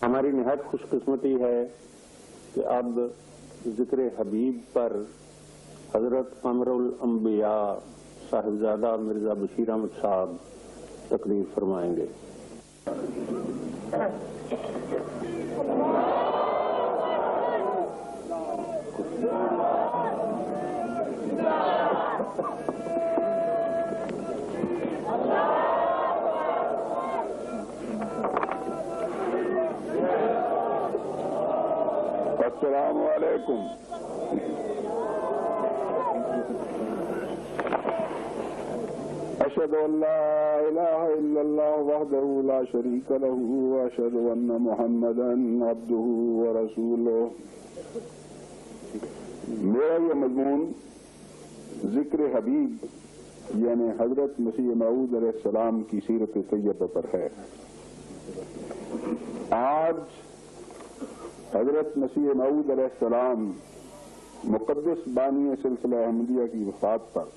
ہماری نہایت خوش قسمتی ہے کہ اب ذکر حبیب پر حضرت قمر الانبیاء صاحبزادہ مرزا بشیر احمد صاحب تقریر فرمائیں گے۔ السلام علیکم۔ اشهد ان لا اله الا الله وحده لا شريك له واشهد ان محمدا عبده ورسوله۔ میرا یہ مضمون ذکر حبیب یعنی حضرت مسیح موعود علیہ السلام کی سیرت طیبہ پر ہے۔ آج حضرت مسیح موعود علیہ السلام مقدس بانی سلسلہ احمدیہ کی وفات پر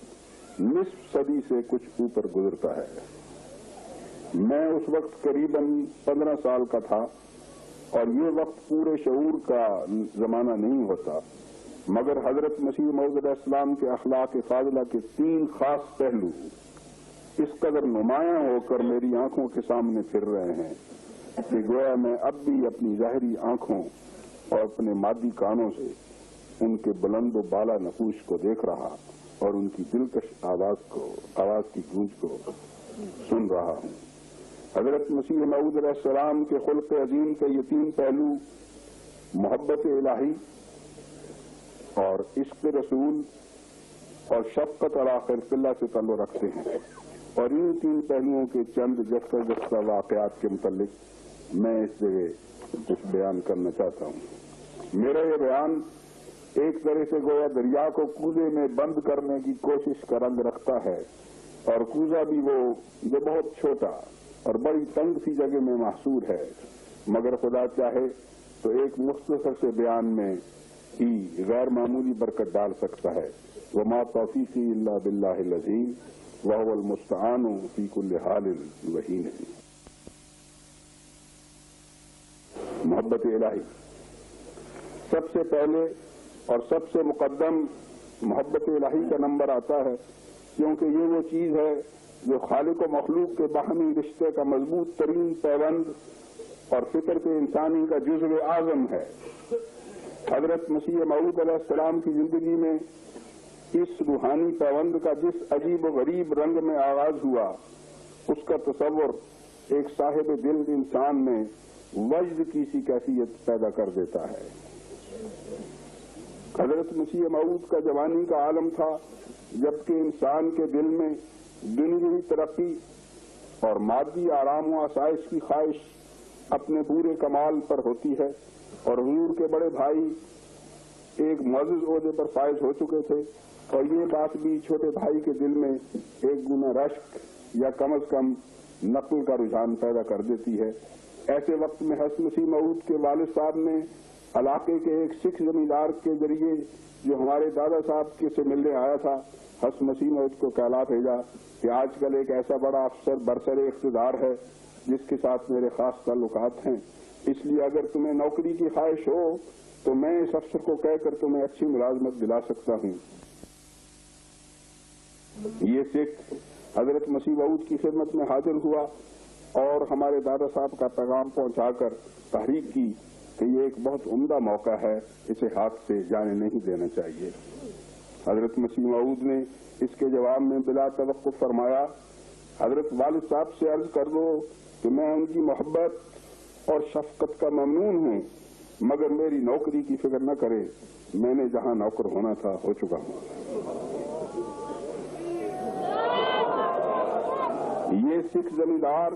نصف صدی سے کچھ اوپر گزرتا ہے۔ میں اس وقت قریباً 15 سال کا تھا اور یہ وقت پورے شعور کا زمانہ نہیں ہوتا، مگر حضرت مسیح موعود علیہ السلام کے اخلاق فاضلہ کے 3 خاص پہلو اس قدر نمایاں ہو کر میری آنکھوں کے سامنے پھر رہے ہیں کہ گویا میں اب بھی اپنی ظاہری آنکھوں اور اپنے مادی کانوں سے ان کے بلند و بالا نقوش کو دیکھ رہا اور ان کی دلکش آواز کی گونج کو سن رہا ہوں۔ حضرت مسیح موعود علیہ السلام کے خلق عظیم کے یہ 3 پہلو محبت الہی اور عشق رسول اور شفقت علی خلق اللہ سے تعلق رکھتے ہیں، اور ان 3 پہلوؤں کے چند جستہ واقعات کے متعلق میں اس جگہ کچھ بیان کرنا چاہتا ہوں۔ میرا یہ بیان ایک طرح سے گویا دریا کو کوزے میں بند کرنے کی کوشش کا رنگ رکھتا ہے، اور کوزہ بھی وہ جو بہت چھوٹا اور بڑی تنگ سی جگہ میں محصور ہے، مگر خدا چاہے تو ایک مختصر سے بیان میں ہی غیر معمولی برکت ڈال سکتا ہے۔ وما توفیقی الا باللہ العظیم وهو المستعان فی کل حال وحین۔ محبت الہی سب سے پہلے اور سب سے مقدم محبت الہی کا نمبر آتا ہے، کیونکہ یہ وہ چیز ہے جو خالق و مخلوق کے باہمی رشتے کا مضبوط ترین پیوند اور فطرت انسانی کا جزو اعظم ہے۔ حضرت مسیح موعود علیہ السلام کی زندگی میں اس روحانی پیوند کا جس عجیب و غریب رنگ میں آغاز ہوا، اس کا تصور ایک صاحب دل انسان میں وجد کی سی کیفیت پیدا کر دیتا ہے۔ حضرت مسیح موعود کا جوانی کا عالم تھا، جبکہ انسان کے دل میں دنیاوی ترقی اور مادی آرام و آسائش کی خواہش اپنے پورے کمال پر ہوتی ہے، اور حضور کے بڑے بھائی ایک معزز عہدے پر فائز ہو چکے تھے، اور یہ بات بھی چھوٹے بھائی کے دل میں ایک گنا رشک یا کم از کم نقل کا رجحان پیدا کر دیتی ہے۔ ایسے وقت میں حضرت مسیح موعود کے والد صاحب نے علاقے کے ایک سکھ زمیندار کے ذریعے جو ہمارے دادا صاحب کے سے ملنے آیا تھا، حضرت مسیح موعود کو کہلا بھیجا کہ آج کل ایک ایسا بڑا افسر برسر اقتدار ہے جس کے ساتھ میرے خاص تعلقات ہیں، اس لیے اگر تمہیں نوکری کی خواہش ہو تو میں اس افسر کو کہہ کر تمہیں اچھی ملازمت دلا سکتا ہوں۔ یہ سکھ حضرت مسیح موعود کی خدمت میں حاضر ہوا اور ہمارے دادا صاحب کا پیغام پہنچا کر تحریک کی کہ یہ ایک بہت عمدہ موقع ہے، اسے ہاتھ سے جانے نہیں دینا چاہیے۔ حضرت مسیح موعود نے اس کے جواب میں بلا توقف فرمایا، حضرت والد صاحب سے عرض کر دو کہ میں ان کی محبت اور شفقت کا ممنون ہوں، مگر میری نوکری کی فکر نہ کرے، میں نے جہاں نوکر ہونا تھا ہو چکا ہوں۔ یہ سکھ زمیندار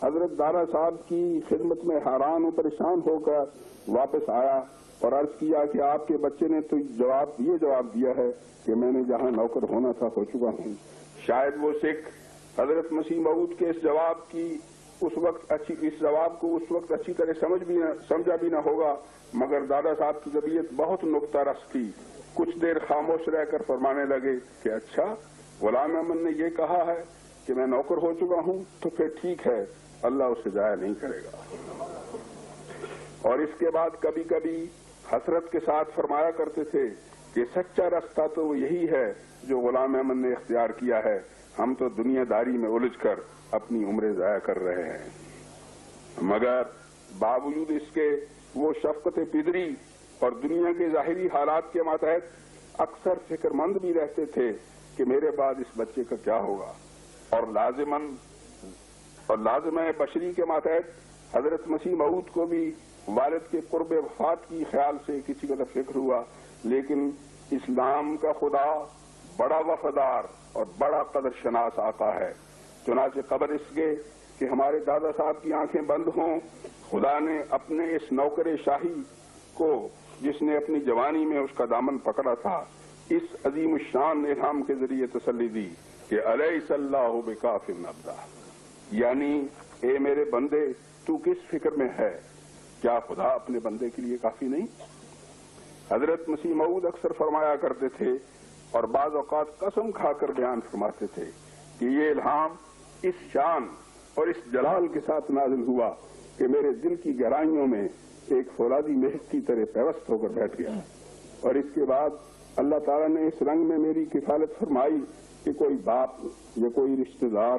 حضرت دادا صاحب کی خدمت میں حیران و پریشان ہو کر واپس آیا اور عرض کیا کہ آپ کے بچے نے تو یہ جواب دیا ہے کہ میں نے جہاں نوکر ہونا تھا ہو چکا ہوں۔ شاید وہ سکھ حضرت مسیح موعود کے اس جواب کو اس وقت اچھی طرح سمجھا بھی نہ ہوگا، مگر دادا صاحب کی طبیعت بہت نکتہ رس تھی۔ کچھ دیر خاموش رہ کر فرمانے لگے کہ اچھا، غلام احمد نے یہ کہا ہے کہ میں نوکر ہو چکا ہوں، تو پھر ٹھیک ہے، اللہ اسے ضائع نہیں کرے گا۔ اور اس کے بعد کبھی کبھی حسرت کے ساتھ فرمایا کرتے تھے کہ سچا راستہ تو یہی ہے جو غلام احمد نے اختیار کیا ہے، ہم تو دنیا داری میں الجھ کر اپنی عمریں ضائع کر رہے ہیں۔ مگر باوجود اس کے وہ شفقت پدری اور دنیا کے ظاہری حالات کے ماتحت اکثر فکر مند بھی رہتے تھے کہ میرے بعد اس بچے کا کیا ہوگا، اور لازمہ بشری کے ماتحت حضرت مسیح موعود کو بھی والد کے قرب وفات کی خیال سے کسی قدر فکر ہوا، لیکن اسلام کا خدا بڑا وفادار اور بڑا قدر شناس آقا ہے۔ چنانچہ قبل اس کے کہ ہمارے دادا صاحب کی آنکھیں بند ہوں، خدا نے اپنے اس نوکر شاہی کو، جس نے اپنی جوانی میں اس کا دامن پکڑا تھا، اس عظیم الشان الہام کے ذریعے تسلی دی کہ الیس اللہ بکاف عبدہ، یعنی اے میرے بندے تو کس فکر میں ہے، کیا خدا اپنے بندے کے لیے کافی نہیں؟ حضرت مسیح موعود اکثر فرمایا کرتے تھے اور بعض اوقات قسم کھا کر بیان فرماتے تھے کہ یہ الہام اس شان اور اس جلال کے ساتھ نازل ہوا کہ میرے دل کی گہرائیوں میں ایک فولادی مہک کی طرح پیوست ہو کر بیٹھ گیا، اور اس کے بعد اللہ تعالیٰ نے اس رنگ میں میری کفالت فرمائی کہ کوئی باپ یا کوئی رشتہ دار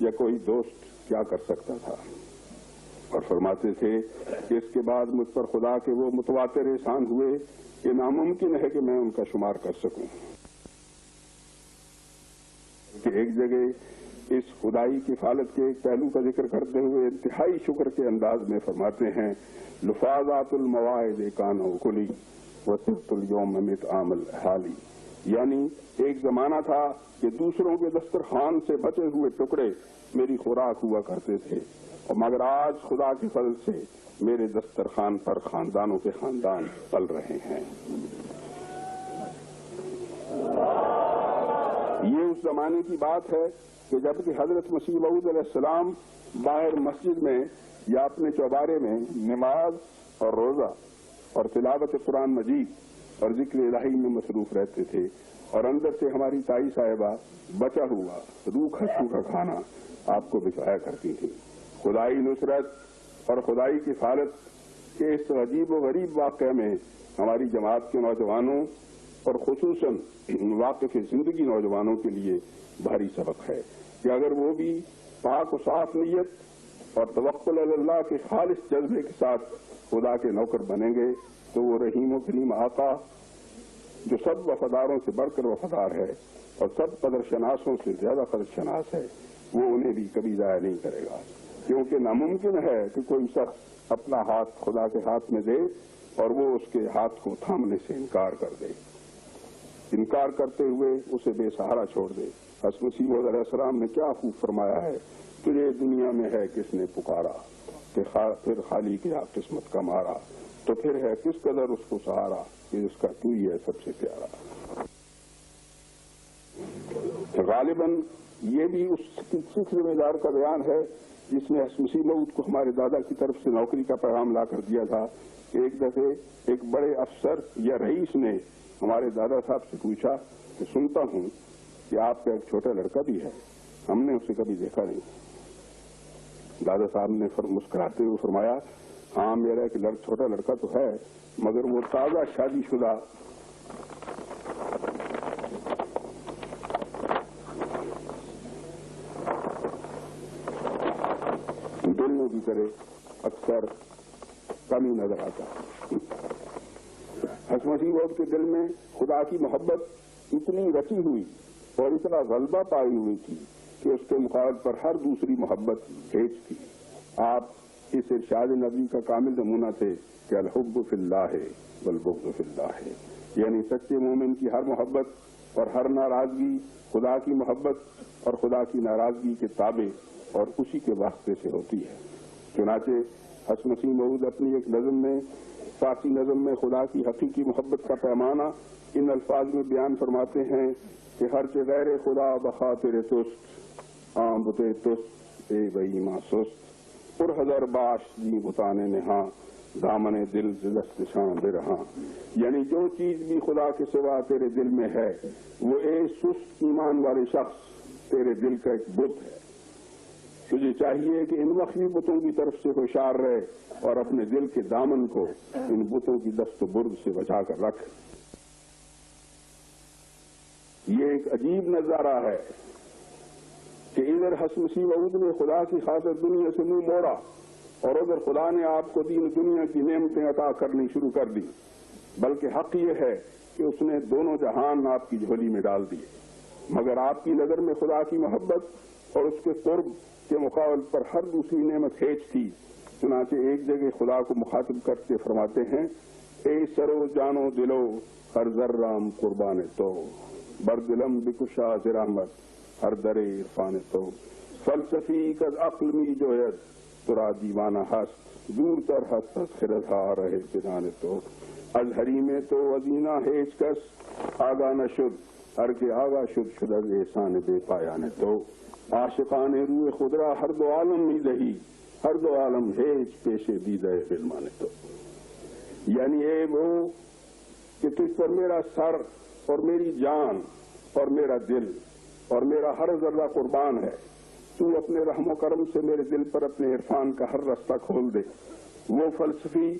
یا کوئی دوست کیا کر سکتا تھا، اور فرماتے تھے کہ اس کے بعد مجھ پر خدا کے وہ متواتر احسان ہوئے کہ ناممکن ہے کہ میں ان کا شمار کر سکوں۔ کہ ایک جگہ اس خدائی کفالت کے ایک پہلو کا ذکر کرتے ہوئے انتہائی شکر کے انداز میں فرماتے ہیں، لفاظات المواعظ کانوا کلی وصرت اليوم مطعم الحالی، یعنی ایک زمانہ تھا کہ دوسروں کے دسترخوان سے بچے ہوئے ٹکڑے میری خوراک ہوا کرتے تھے، اور مگر آج خدا کے فضل سے میرے دسترخوان پر خاندانوں کے خاندان پل رہے ہیں۔ یہ اس زمانے کی بات ہے کہ جبکہ حضرت مسیح موعود علیہ السلام باہر مسجد میں یا اپنے چوبارے میں نماز اور روزہ اور تلاوت قرآن مجید اور ذکر الہی میں مصروف رہتے تھے، اور اندر سے ہماری تائی صاحبہ بچا ہوا روکھا سوکھا کھانا آپ کو بچایا کرتی تھی۔ خدائی نصرت اور خدائی کفالت کے اس عجیب و غریب واقعے میں ہماری جماعت کے نوجوانوں اور خصوصاً واقف زندگی نوجوانوں کے لیے بھاری سبق ہے کہ اگر وہ بھی پاک و صاف نیت اور توکل علی اللہ کے خالص جذبے کے ساتھ خدا کے نوکر بنیں گے تو وہ رحیم و کریم آقا جو سب وفاداروں سے بڑھ کر وفادار ہے اور سب قدر شناسوں سے زیادہ قدر شناس ہے، وہ انہیں بھی کبھی ضائع نہیں کرے گا، کیونکہ ناممکن ہے کہ کوئی شخص اپنا ہاتھ خدا کے ہاتھ میں دے اور وہ اس کے ہاتھ کو تھامنے سے انکار کر دے، انکار کرتے ہوئے اسے بے سہارا چھوڑ دے۔ حضرت مسیح موعود علیہ السلام نے کیا خوب فرمایا ہے، تجھے دنیا میں ہے کس نے پکارا کہ پھر خالی کیا قسمت کا مارا، تو پھر ہے کس قدر اس کو سہارا کہ اس کا تو ہی ہے سب سے پیارا۔ غالباً یہ بھی اس سکھ ذمہ دار کا بیان ہے جس نے حضرت مسیح موعود کو ہمارے دادا کی طرف سے نوکری کا پیغام لا کر دیا تھا کہ ایک دفعہ ایک بڑے افسر یا رئیس نے ہمارے دادا صاحب سے پوچھا کہ سنتا ہوں کہ آپ کا ایک چھوٹا لڑکا بھی ہے، ہم نے اسے کبھی دیکھا نہیں۔ دادا صاحب نے مسکراتے ہوئے فرمایا، ہاں میرا ایک چھوٹا لڑکا تو ہے، مگر وہ تازہ شادی شدہ دل میں بھی کرے اکثر کمی نظر آتا ہے۔ حضرت مسیح موعود کے دل میں خدا کی محبت اتنی رچی ہوئی اور اتنا غلبہ پائی ہوئی تھی کہ اس کے مقابل پر ہر دوسری محبت ہیچ تھی۔ آپ اس ارشاد نبی کا کامل نمونہ تھے کہ الحب فی اللہ والبغض فی اللہ، یعنی سچے مومن کی ہر محبت اور ہر ناراضگی خدا کی محبت اور خدا کی ناراضگی کے تابع اور اسی کے واسطے سے ہوتی ہے۔ چنانچہ حضرت مسیح موعود اپنی ایک نظم میں، فارسی نظم میں، خدا کی حقیقی محبت کا پیمانہ ان الفاظ میں بیان فرماتے ہیں کہ ہر چہ غیر خدا بخاطر تست آمبتے تست اے بئی ماں سست پر ہزار باش دی بتانے نہاں دامن دل دست شاں برہاں، یعنی جو چیز بھی خدا کے سوا تیرے دل میں ہے وہ اے سست ایمان والے شخص تیرے دل کا ایک بت ہے، تجھے چاہیے کہ ان مخفی بتوں کی طرف سے ہوشیار رہے اور اپنے دل کے دامن کو ان بتوں کی دست و برد سے بچا کر رکھ۔ یہ ایک عجیب نظارہ ہے کہ ادھر حسن مسیح موعود نے خدا کی خاطر دنیا سے منہ موڑا اور ادھر خدا نے آپ کو دین دنیا کی نعمتیں عطا کرنی شروع کر دی، بلکہ حق یہ ہے کہ اس نے دونوں جہان آپ کی جھولی میں ڈال دیے، مگر آپ کی نظر میں خدا کی محبت اور اس کے قرب کے مقابل پر ہر دوسری نعمت ہیچ تھی۔ چنانچہ ایک جگہ خدا کو مخاطب کرتے فرماتے ہیں، اے سرو جانو دلو ہر ذرام قربان تو، بردلم بکشا ز رحمت ہر درے عرفان تو، فلسفی کز عقل می جوید ترا دیوانہ ہست، دور تر ہست از خرد ہا رہے بنان تو، از حریم تو ازینہ ہیچ کس آگاہ نہ شد، ہر کے آگاہ شد شد از احسان بے پایان تو، عاشقان روح خدرا ہر دو عالم می دہی، ہر دو عالم ہیچ پیشے دیدہ بلمان تو۔ یعنی اے وہ کہ تجھ پر میرا سر اور میری جان اور میرا دل اور میرا ہر ذرہ قربان ہے، تو اپنے رحم و کرم سے میرے دل پر اپنے عرفان کا ہر رستہ کھول دے۔ وہ فلسفی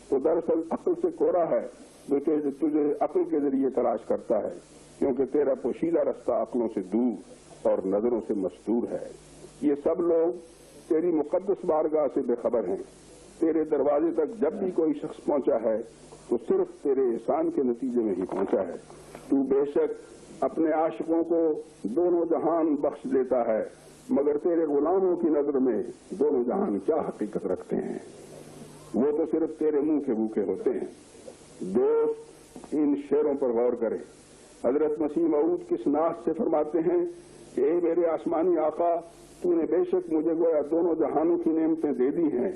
تو دراصل عقل سے کوڑا ہے جو تجھے عقل کے ذریعے تلاش کرتا ہے، کیونکہ تیرا پوشیدہ رستہ عقلوں سے دور اور نظروں سے مستور ہے۔ یہ سب لوگ تیری مقدس بارگاہ سے بے خبر ہیں، تیرے دروازے تک جب بھی کوئی شخص پہنچا ہے تو صرف تیرے احسان کے نتیجے میں ہی پہنچا ہے۔ تو بے شک اپنے عاشقوں کو دونوں جہان بخش دیتا ہے، مگر تیرے غلاموں کی نظر میں دونوں جہان کیا حقیقت رکھتے ہیں؟ وہ تو صرف تیرے منہ کے بھوکے ہوتے ہیں۔ دوست ان شعروں پر غور کرے۔ حضرت مسیح موعود کس ناز سے فرماتے ہیں کہ اے میرے آسمانی آقا، تو نے بے شک مجھے گویا دونوں جہانوں کی نعمتیں دے دی ہیں،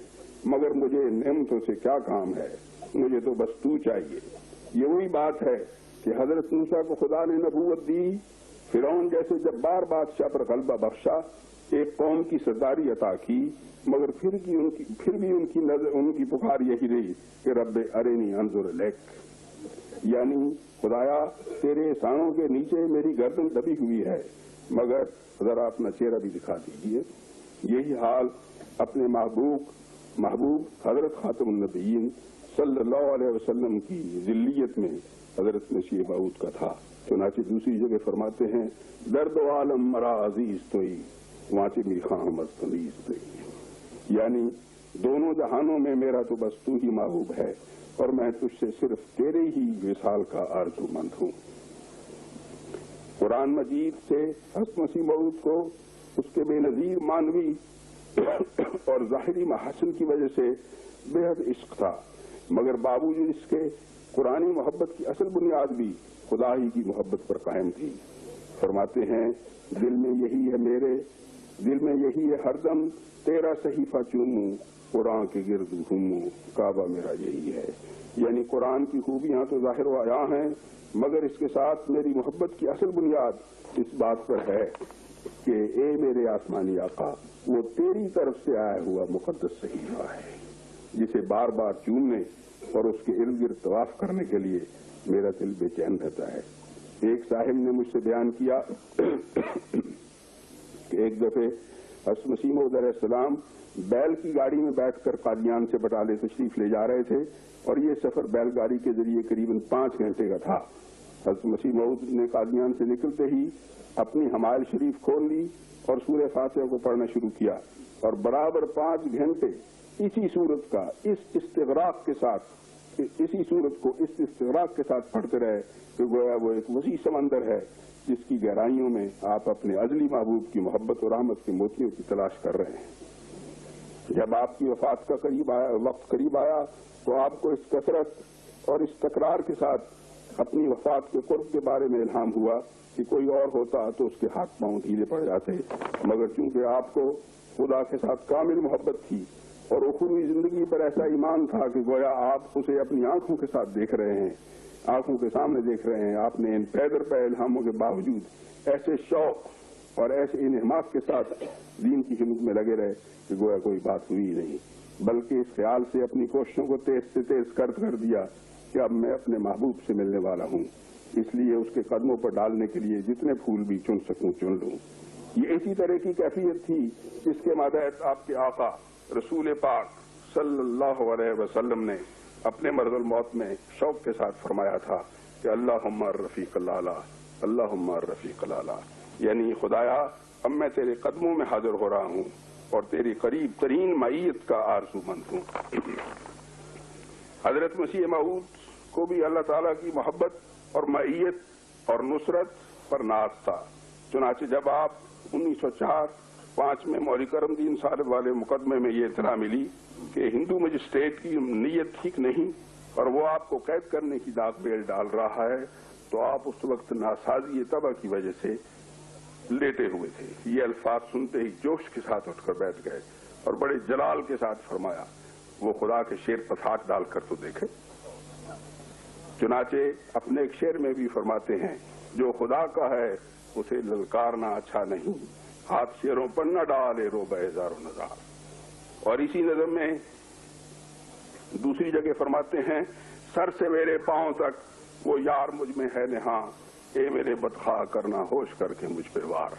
مگر مجھے ان نعمتوں سے کیا کام ہے، مجھے تو بس تو چاہیے۔ یہ وہی بات ہے کہ حضرت موسیٰ کو خدا نے نبوت دی، فرعون جیسے جبار بادشاہ پر غلبہ بخشا، ایک قوم کی سرداری عطا کی، مگر پھر بھی ان کی پکار یہی رہی کہ رب ارنی انظر الیک، یعنی خدایا تیرے احسانوں کے نیچے میری گردن دبی ہوئی ہے، مگر ذرا اپنا چہرہ بھی دکھا دیجیے۔ یہی حال اپنے محبوب حضرت خاتم النبیین صلی اللہ علیہ وسلم کی ذلیت میں حضرت مسیح موعود کا تھا۔ چنانچہ دوسری جگہ فرماتے ہیں، درد و عالم مرا عزیز توئی وانچہ می خواہاں مستنیز توئی، یعنی دونوں جہانوں میں میرا تو بس تو ہی محبوب ہے اور میں تجھ سے صرف تیرے ہی وصال کا آرزو مند ہوں۔ قرآن مجید سے حضرت مسیح موعود کو اس کے بے نظیر معنوی اور ظاہری محاسن کی وجہ سے بے حد عشق تھا، مگر باوجود اس کے قرآنی محبت کی اصل بنیاد بھی خدا ہی کی محبت پر قائم تھی۔ فرماتے ہیں، دل میں یہی ہے ہر دم تیرا صحیفہ چوموں، قرآن کے گرد گھوموں، کعبہ میرا یہی ہے۔ یعنی قرآن کی خوبیاں تو ظاہر و عیاں ہیں، مگر اس کے ساتھ میری محبت کی اصل بنیاد اس بات پر ہے کہ اے میرے آسمانی آقا، وہ تیری طرف سے آیا ہوا مقدس صحیفہ ہے جسے بار بار چومنے اور اس کے ارد گرد طواف کرنے کے لیے میرا دل بے چین رہتا ہے۔ ایک صاحب نے مجھ سے بیان کیا کہ ایک دفعہ حضرت مسیح موعود علیہ السلام بیل کی گاڑی میں بیٹھ کر قادیان سے بٹالے تشریف لے جا رہے تھے اور یہ سفر بیل گاڑی کے ذریعے قریباً 5 گھنٹے کا تھا۔ حضرت مسیح موعود نے قادیان سے نکلتے ہی اپنی حمائل شریف کھول لی اور سورہ فاتحہ کو پڑھنا شروع کیا اور برابر 5 گھنٹے اسی صورت کو اس استغراق کے ساتھ پڑھتے رہے کہ گویا وہ ایک وسیع سمندر ہے جس کی گہرائیوں میں آپ اپنے ازلی محبوب کی محبت اور رحمت کے موتیوں کی تلاش کر رہے ہیں۔ جب آپ کی وفات کا وقت قریب آیا تو آپ کو اس کثرت اور اس تکرار کے ساتھ اپنی وفات کے قرب کے بارے میں الہام ہوا کہ کوئی اور ہوتا تو اس کے ہاتھ پاؤں ڈھیلے پڑ جاتے، مگر چونکہ آپ کو خدا کے ساتھ کامل محبت تھی اور اخروی زندگی پر ایسا ایمان تھا کہ گویا آپ اسے اپنی آنکھوں کے ساتھ دیکھ رہے ہیں، آنکھوں کے سامنے دیکھ رہے ہیں، آپ نے ان پیدر پہ الہاموں کے باوجود ایسے شوق اور ایسے انہماک کے ساتھ دین کی خدمت میں لگے رہے کہ گویا کوئی بات ہوئی نہیں، بلکہ اس خیال سے اپنی کوششوں کو تیز سے تیز کر دیا کہ اب میں اپنے محبوب سے ملنے والا ہوں، اس لیے اس کے قدموں پر ڈالنے کے لیے جتنے پھول بھی چن سکوں چن لوں۔ یہ اسی طرح کی کیفیت تھی جس کے ماتحت آپ کے آقا رسول پاک صلی اللہ علیہ وسلم نے اپنے مرض الموت میں شوق کے ساتھ فرمایا تھا کہ اللہم الرفیق الاعلی، اللہم الرفیق الاعلی، یعنی خدایا اب میں تیرے قدموں میں حاضر ہو رہا ہوں اور تیری قریب ترین معیت کا آرزو مند ہوں۔ حضرت مسیح موعود کو بھی اللہ تعالیٰ کی محبت اور معیت اور نصرت پر ناز تھا، چنانچہ جب آپ 1904-5 میں مولوی کرم دین صاحب والے مقدمے میں یہ اطلاع ملی کہ ہندو مجسٹریٹ کی نیت ٹھیک نہیں اور وہ آپ کو قید کرنے کی داغ بیل ڈال رہا ہے، تو آپ اس وقت ناسازی طبع کی وجہ سے لیٹے ہوئے تھے۔ یہ الفاظ سنتے ہی جوش کے ساتھ اٹھ کر بیٹھ گئے اور بڑے جلال کے ساتھ فرمایا، وہ خدا کے شعر پر ہاتھ ڈال کر تو دیکھے۔ چنانچہ اپنے ایک شعر میں بھی فرماتے ہیں، جو خدا کا ہے اسے للکارنا اچھا نہیں، ہاتھ شعروں پر نہ ڈالے رو بہزار و نظار۔ اور اسی نظم میں دوسری جگہ فرماتے ہیں، سر سے میرے پاؤں تک وہ یار مجھ میں ہے نہاں، اے میرے بدخواہ کرنا ہوش کر کے مجھ پہ وار۔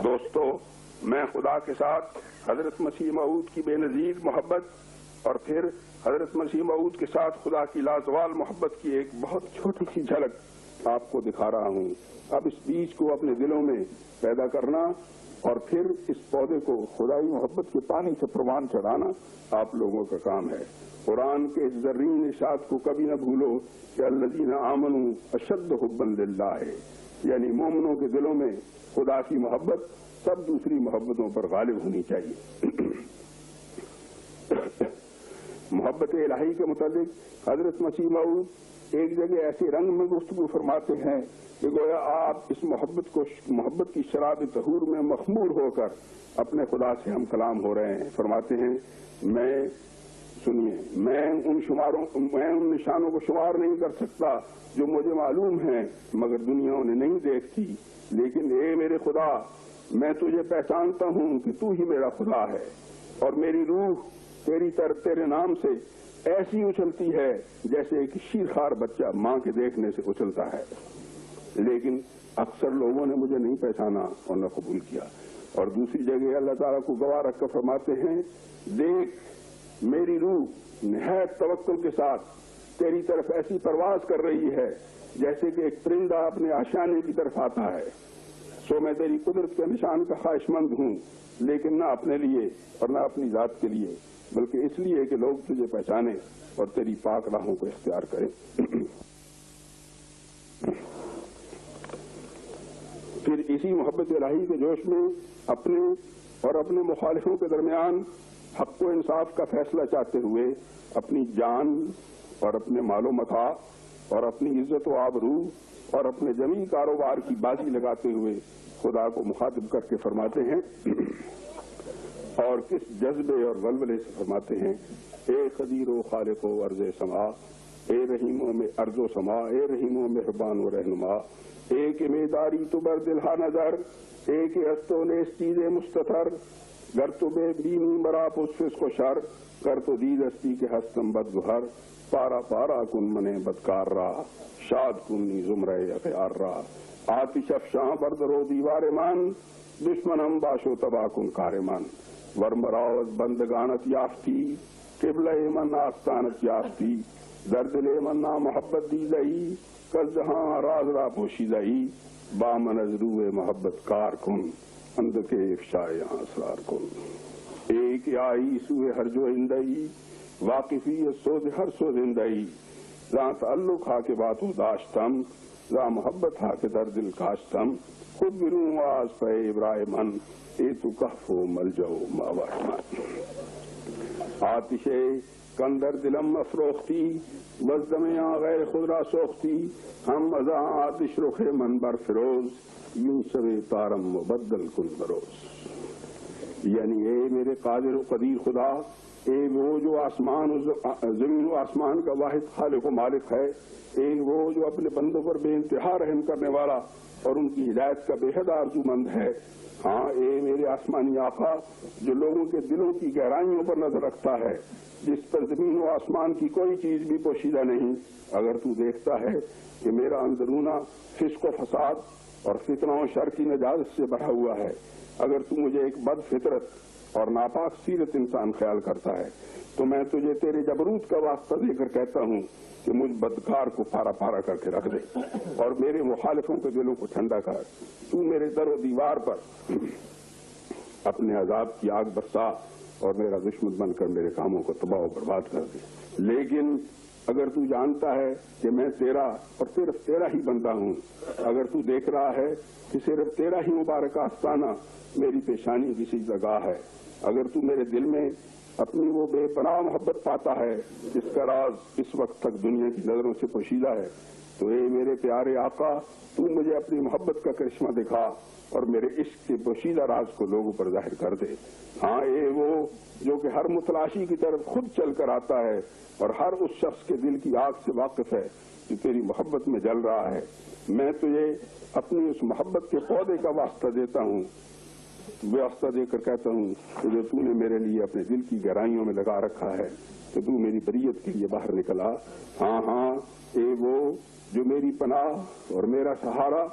دوستو، میں خدا کے ساتھ حضرت مسیح موعود کی بے نظیر محبت اور پھر حضرت مسیح موعود کے ساتھ خدا کی لازوال محبت کی ایک بہت چھوٹی سی جھلک آپ کو دکھا رہا ہوں۔ اب اس بیج کو اپنے دلوں میں پیدا کرنا اور پھر اس پودے کو خدائی محبت کے پانی سے پروان چڑھانا آپ لوگوں کا کام ہے۔ قرآن کے اس زرین ارشاد کو کبھی نہ بھولو کہ الذین آمنوا اشد حبا للہ ہے، یعنی مومنوں کے دلوں میں خدا کی محبت سب دوسری محبتوں پر غالب ہونی چاہیے۔ محبت الہی کے متعلق حضرت مسیح موعود ایک جگہ ایسے رنگ میں گفتگو فرماتے ہیں کہ گویا آپ اس محبت کی شراب طہور میں مخمور ہو کر اپنے خدا سے ہم کلام ہو رہے ہیں۔ فرماتے ہیں، میں ان نشانوں کو شمار نہیں کر سکتا جو مجھے معلوم ہیں مگر دنیا انہیں نہیں دیکھتی، لیکن اے میرے خدا، میں تجھے پہچانتا ہوں کہ تو ہی میرا خدا ہے، اور میری روح تیرے نام سے ایسی اچھلتی ہے جیسے ایک شیرخوار بچہ ماں کے دیکھنے سے اچھلتا ہے، لیکن اکثر لوگوں نے مجھے نہیں پہچانا اور نہ قبول کیا۔ اور دوسری جگہ اللہ تعالیٰ کو گواہ رکھ کر فرماتے ہیں، دیکھ میری روح نہایت توکل کے ساتھ تیری طرف ایسی پرواز کر رہی ہے جیسے کہ ایک پرندہ اپنے آشیانے کی طرف آتا ہے، سو میں تیری قدرت کے نشان کا خواہش مند ہوں، لیکن نہ اپنے لیے اور نہ اپنی ذات کے لیے، بلکہ اس لیے کہ لوگ تجھے پہچانے اور تیری پاک راہوں کو اختیار کریں۔ پھر اسی محبت الہی کے جوش میں اپنے اور اپنے مخالفوں کے درمیان حق و انصاف کا فیصلہ چاہتے ہوئے اپنی جان اور اپنے مال و متاع اور اپنی عزت و آبرو اور اپنے جمیع کاروبار کی بازی لگاتے ہوئے خدا کو مخاطب کر کے فرماتے ہیں، اور کس جذبے اور ولولے سے فرماتے ہیں، اے قدیر و خالق و ارض سما، اے رحیم و میں ارض و سما، اے رحیم و مہربان و رہنما، اے کہ میداری تو بر دلہا نظر، اے کہ استو نیستید مستتر، گر تو بے بینی مرا پسفس کو شر، گر تو دید استی کے ہستم بد گہر، پارا پارا کن منے بدکار را، شاد کنی زمرے اخیار را، آتش افشاں بردرو دیوار من، دشمنم باشو تبا کن کار من، ورمراوز بندگانت یافتی، قبلہ من آستانت یافتی، دردل من نا محبت دی لئی، کل جہاں راز را پوشیدہی، بامن از روح محبت کار کن، اند کے افشائے اسرار کن، ایک آئی سوئے ہر جو اندئی، واقفی سود ہر سو زندئی، راں تعلق ہا کے باتوں داشتم، راں محبت ہا کے در دل کاشتم، خود بروں آز پہ ابراہیمن، اے تو کہف و ملجو ماوارمن، آتش کندر دلم افروختی، وزدم غیر خود را سوختی، ہم ازاں آتش رخ من بر فروز، یوں سوے تارم مبدل کن بروز، یعنی اے میرے قادر و قدیر خدا، اے وہ جو زمین و آسمان کا واحد خالق و مالک ہے، اے وہ جو اپنے بندوں پر بے انتہا رحم کرنے والا اور ان کی ہدایت کا بے حد آرزو مند ہے، ہاں اے میرے آسمانی آقا جو لوگوں کے دلوں کی گہرائیوں پر نظر رکھتا ہے، جس پر زمین و آسمان کی کوئی چیز بھی پوشیدہ نہیں، اگر تو دیکھتا ہے کہ میرا اندرونہ فسق و فساد اور فتنہ و شر کی نجات سے بھرا ہوا ہے، اگر تو مجھے ایک بد فطرت اور ناپاک سیرت انسان خیال کرتا ہے تو میں تجھے تیرے جبروت کا واسطہ دے کر کہتا ہوں کہ مجھ بدکار کو پارا پارا کر کے رکھ دے اور میرے مخالفوں کے دلوں کو ٹھنڈا کر۔ تو میرے در و دیوار پر اپنے عذاب کی آگ برسا اور میرا دشمن بن کر میرے کاموں کو تباہ و برباد کر دے۔ لیکن اگر تو جانتا ہے کہ میں تیرا اور صرف تیرا ہی بندہ ہوں، اگر تو دیکھ رہا ہے کہ صرف تیرا ہی مبارک آستانہ میری پیشانی کی سجدگاہ ہے، اگر تو میرے دل میں اپنی وہ بے پناہ محبت پاتا ہے جس کا راز اس وقت تک دنیا کی نظروں سے پوشیدہ ہے، تو اے میرے پیارے آقا، تو مجھے اپنی محبت کا کرشمہ دکھا اور میرے عشق کے پوشیدہ راز کو لوگوں پر ظاہر کر دے۔ ہاں اے وہ جو کہ ہر متلاشی کی طرف خود چل کر آتا ہے اور ہر اس شخص کے دل کی آگ سے واقف ہے جو تیری محبت میں جل رہا ہے، میں تجھے اپنی اس محبت کے پودے کا واسطہ دیتا ہوں، واسطہ دے کر کہتا ہوں کہ جو تو نے میرے لیے اپنے دل کی گہرائیوں میں لگا رکھا ہے کہ تو میری بریت کے لیے باہر نکلا۔ ہاں ہاں اے وہ جو میری پناہ اور میرا سہارا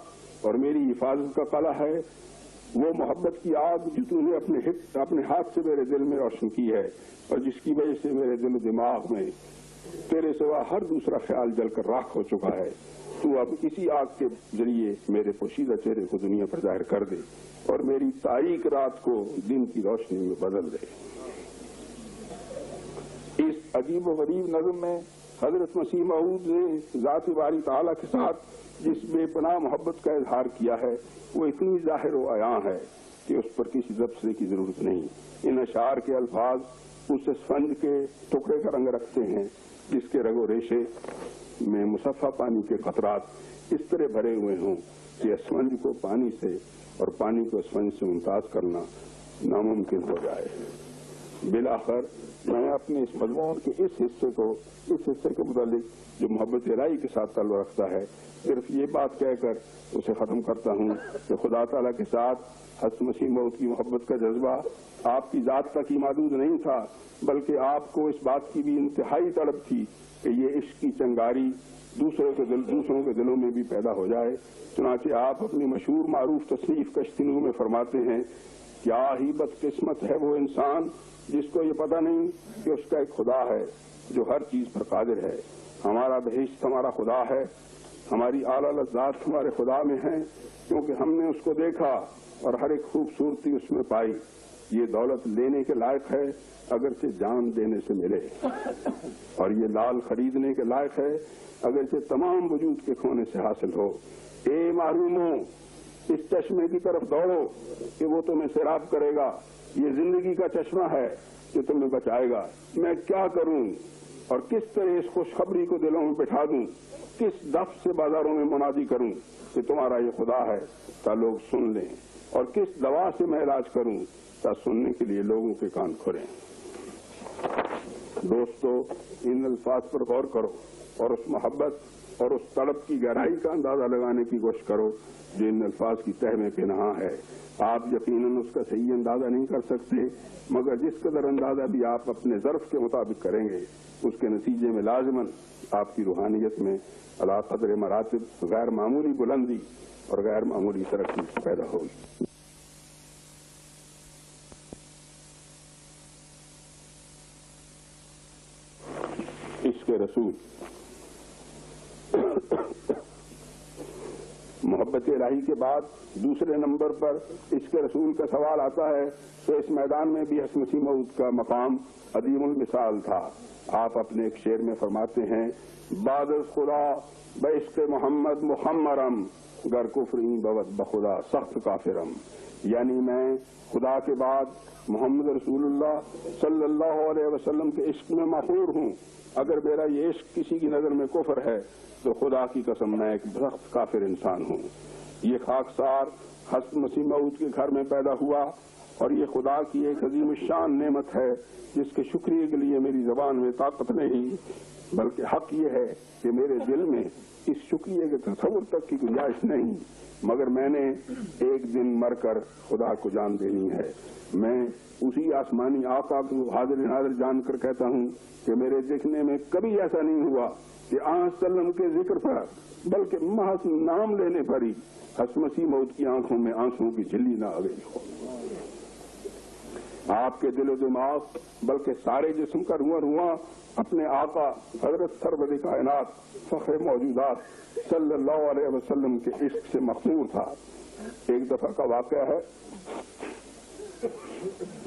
اور میری حفاظت کا قلعہ ہے، وہ محبت کی آگ جو تو نے اپنے ہاتھ سے میرے دل میں روشن کی ہے اور جس کی وجہ سے میرے دل و دماغ میں تیرے سوا ہر دوسرا خیال جل کر راکھ ہو چکا ہے، تو اب اسی آگ کے ذریعے میرے پوشیدہ چہرے کو دنیا پر ظاہر کر دے اور میری تاریک رات کو دن کی روشنی میں بدل دے۔ اس عجیب و غریب نظم میں حضرت مسیح موعود نے ذات باری تعالیٰ کے ساتھ جس بے پناہ محبت کا اظہار کیا ہے وہ اتنی ظاہر و عیاں ہے کہ اس پر کسی تبصرے کی ضرورت نہیں۔ ان اشعار کے الفاظ اس اسفنج کے ٹکڑے کا رنگ رکھتے ہیں جس کے رگ و ریشے میں مصفہ پانی کے قطرات اس طرح بھرے ہوئے ہوں کہ اسفنج کو پانی سے اور پانی کو اسفنج سے ممتاز کرنا ناممکن ہو جائے۔ بالآخر میں اپنے اس مضمون کے اس حصے کے متعلق جو محبت الہی کے ساتھ تعلق رکھتا ہے صرف یہ بات کہہ کر اسے ختم کرتا ہوں کہ خدا تعالیٰ کے ساتھ حضرت مسیح موعود کی محبت کا جذبہ آپ کی ذات تک ہی محدود نہیں تھا، بلکہ آپ کو اس بات کی بھی انتہائی طلب تھی کہ یہ عشق کی چنگاری دوسروں کے دلوں میں بھی پیدا ہو جائے۔ چنانچہ آپ اپنی مشہور معروف تصنیف کشتی نو میں فرماتے ہیں، کیا ہی بدقسمت ہے وہ انسان جس کو یہ پتہ نہیں کہ اس کا ایک خدا ہے جو ہر چیز پر قادر ہے۔ ہمارا بہشت ہمارا خدا ہے، ہماری اعلیٰ لذات ہمارے خدا میں ہیں، کیونکہ ہم نے اس کو دیکھا اور ہر ایک خوبصورتی اس میں پائی۔ یہ دولت لینے کے لائق ہے اگرچہ جان دینے سے ملے، اور یہ لال خریدنے کے لائق ہے اگرچہ تمام وجود کے کھونے سے حاصل ہو۔ اے محروموں، اس چشمے کی طرف دوڑو کہ وہ تمہیں سیراب کرے گا۔ یہ زندگی کا چشمہ ہے جو تمہیں بچائے گا۔ میں کیا کروں اور کس طرح اس خوشخبری کو دلوں میں بٹھا دوں، کس دف سے بازاروں میں منادی کروں کہ تمہارا یہ خدا ہے تا لوگ سن لیں، اور کس دوا سے میں علاج کروں تا سننے کے لیے لوگوں کے کان کھلیں۔ دوستو، ان الفاظ پر غور کرو اور اس محبت اور اس طلب کی گہرائی کا اندازہ لگانے کی کوشش کرو جو ان الفاظ کی تہ میں پنہاں ہے۔ آپ یقیناً اس کا صحیح اندازہ نہیں کر سکتے، مگر جس قدر اندازہ بھی آپ اپنے ظرف کے مطابق کریں گے اس کے نتیجے میں لازماً آپ کی روحانیت میں علی قدر مراتب غیر معمولی بلندی اور غیر معمولی ترقی پیدا ہوگی۔ عشق رسول، محبت الہی کے بعد دوسرے نمبر پر عشق رسول کا سوال آتا ہے تو اس میدان میں بھی حضرت مسیح موعود کا مقام عظیم المثال تھا۔ آپ اپنے ایک شعر میں فرماتے ہیں، بعد از خدا بعشق محمد محمرم، گر کفریں بود بخدا سخت کافرم، یعنی میں خدا کے بعد محمد رسول اللہ صلی اللہ علیہ وسلم کے عشق میں مغرور ہوں۔ اگر میرا یہ عشق کسی کی نظر میں کفر ہے تو خدا کی قسم میں ایک سخت کافر انسان ہوں۔ یہ خاکسار حضرت مسیح موعود کے گھر میں پیدا ہوا اور یہ خدا کی ایک عظیم الشان نعمت ہے جس کے شکریہ کے لیے میری زبان میں طاقت نہیں، بلکہ حق یہ ہے کہ میرے دل میں اس شکریہ کے تصور تک کی گنجائش نہیں، مگر میں نے ایک دن مر کر خدا کو جان دینی ہے۔ میں اسی آسمانی آقا کو حاضر ناظر جان کر کہتا ہوں کہ میرے دیکھنے میں کبھی ایسا نہیں ہوا کہ آن سلم کے ذکر پر بلکہ محض نام لینے پر ہی حضرت مسیح موعود کی آنکھوں میں آنسوؤں کی جھلی نہ آ گئی ہو۔ آپ کے دل و دماغ بلکہ سارے جسم کا رواں رواں اپنے آقا حضرت سرور کائنات فخر موجودات صلی اللہ علیہ وسلم کے عشق سے مخمور تھا۔ ایک دفعہ کا واقعہ ہے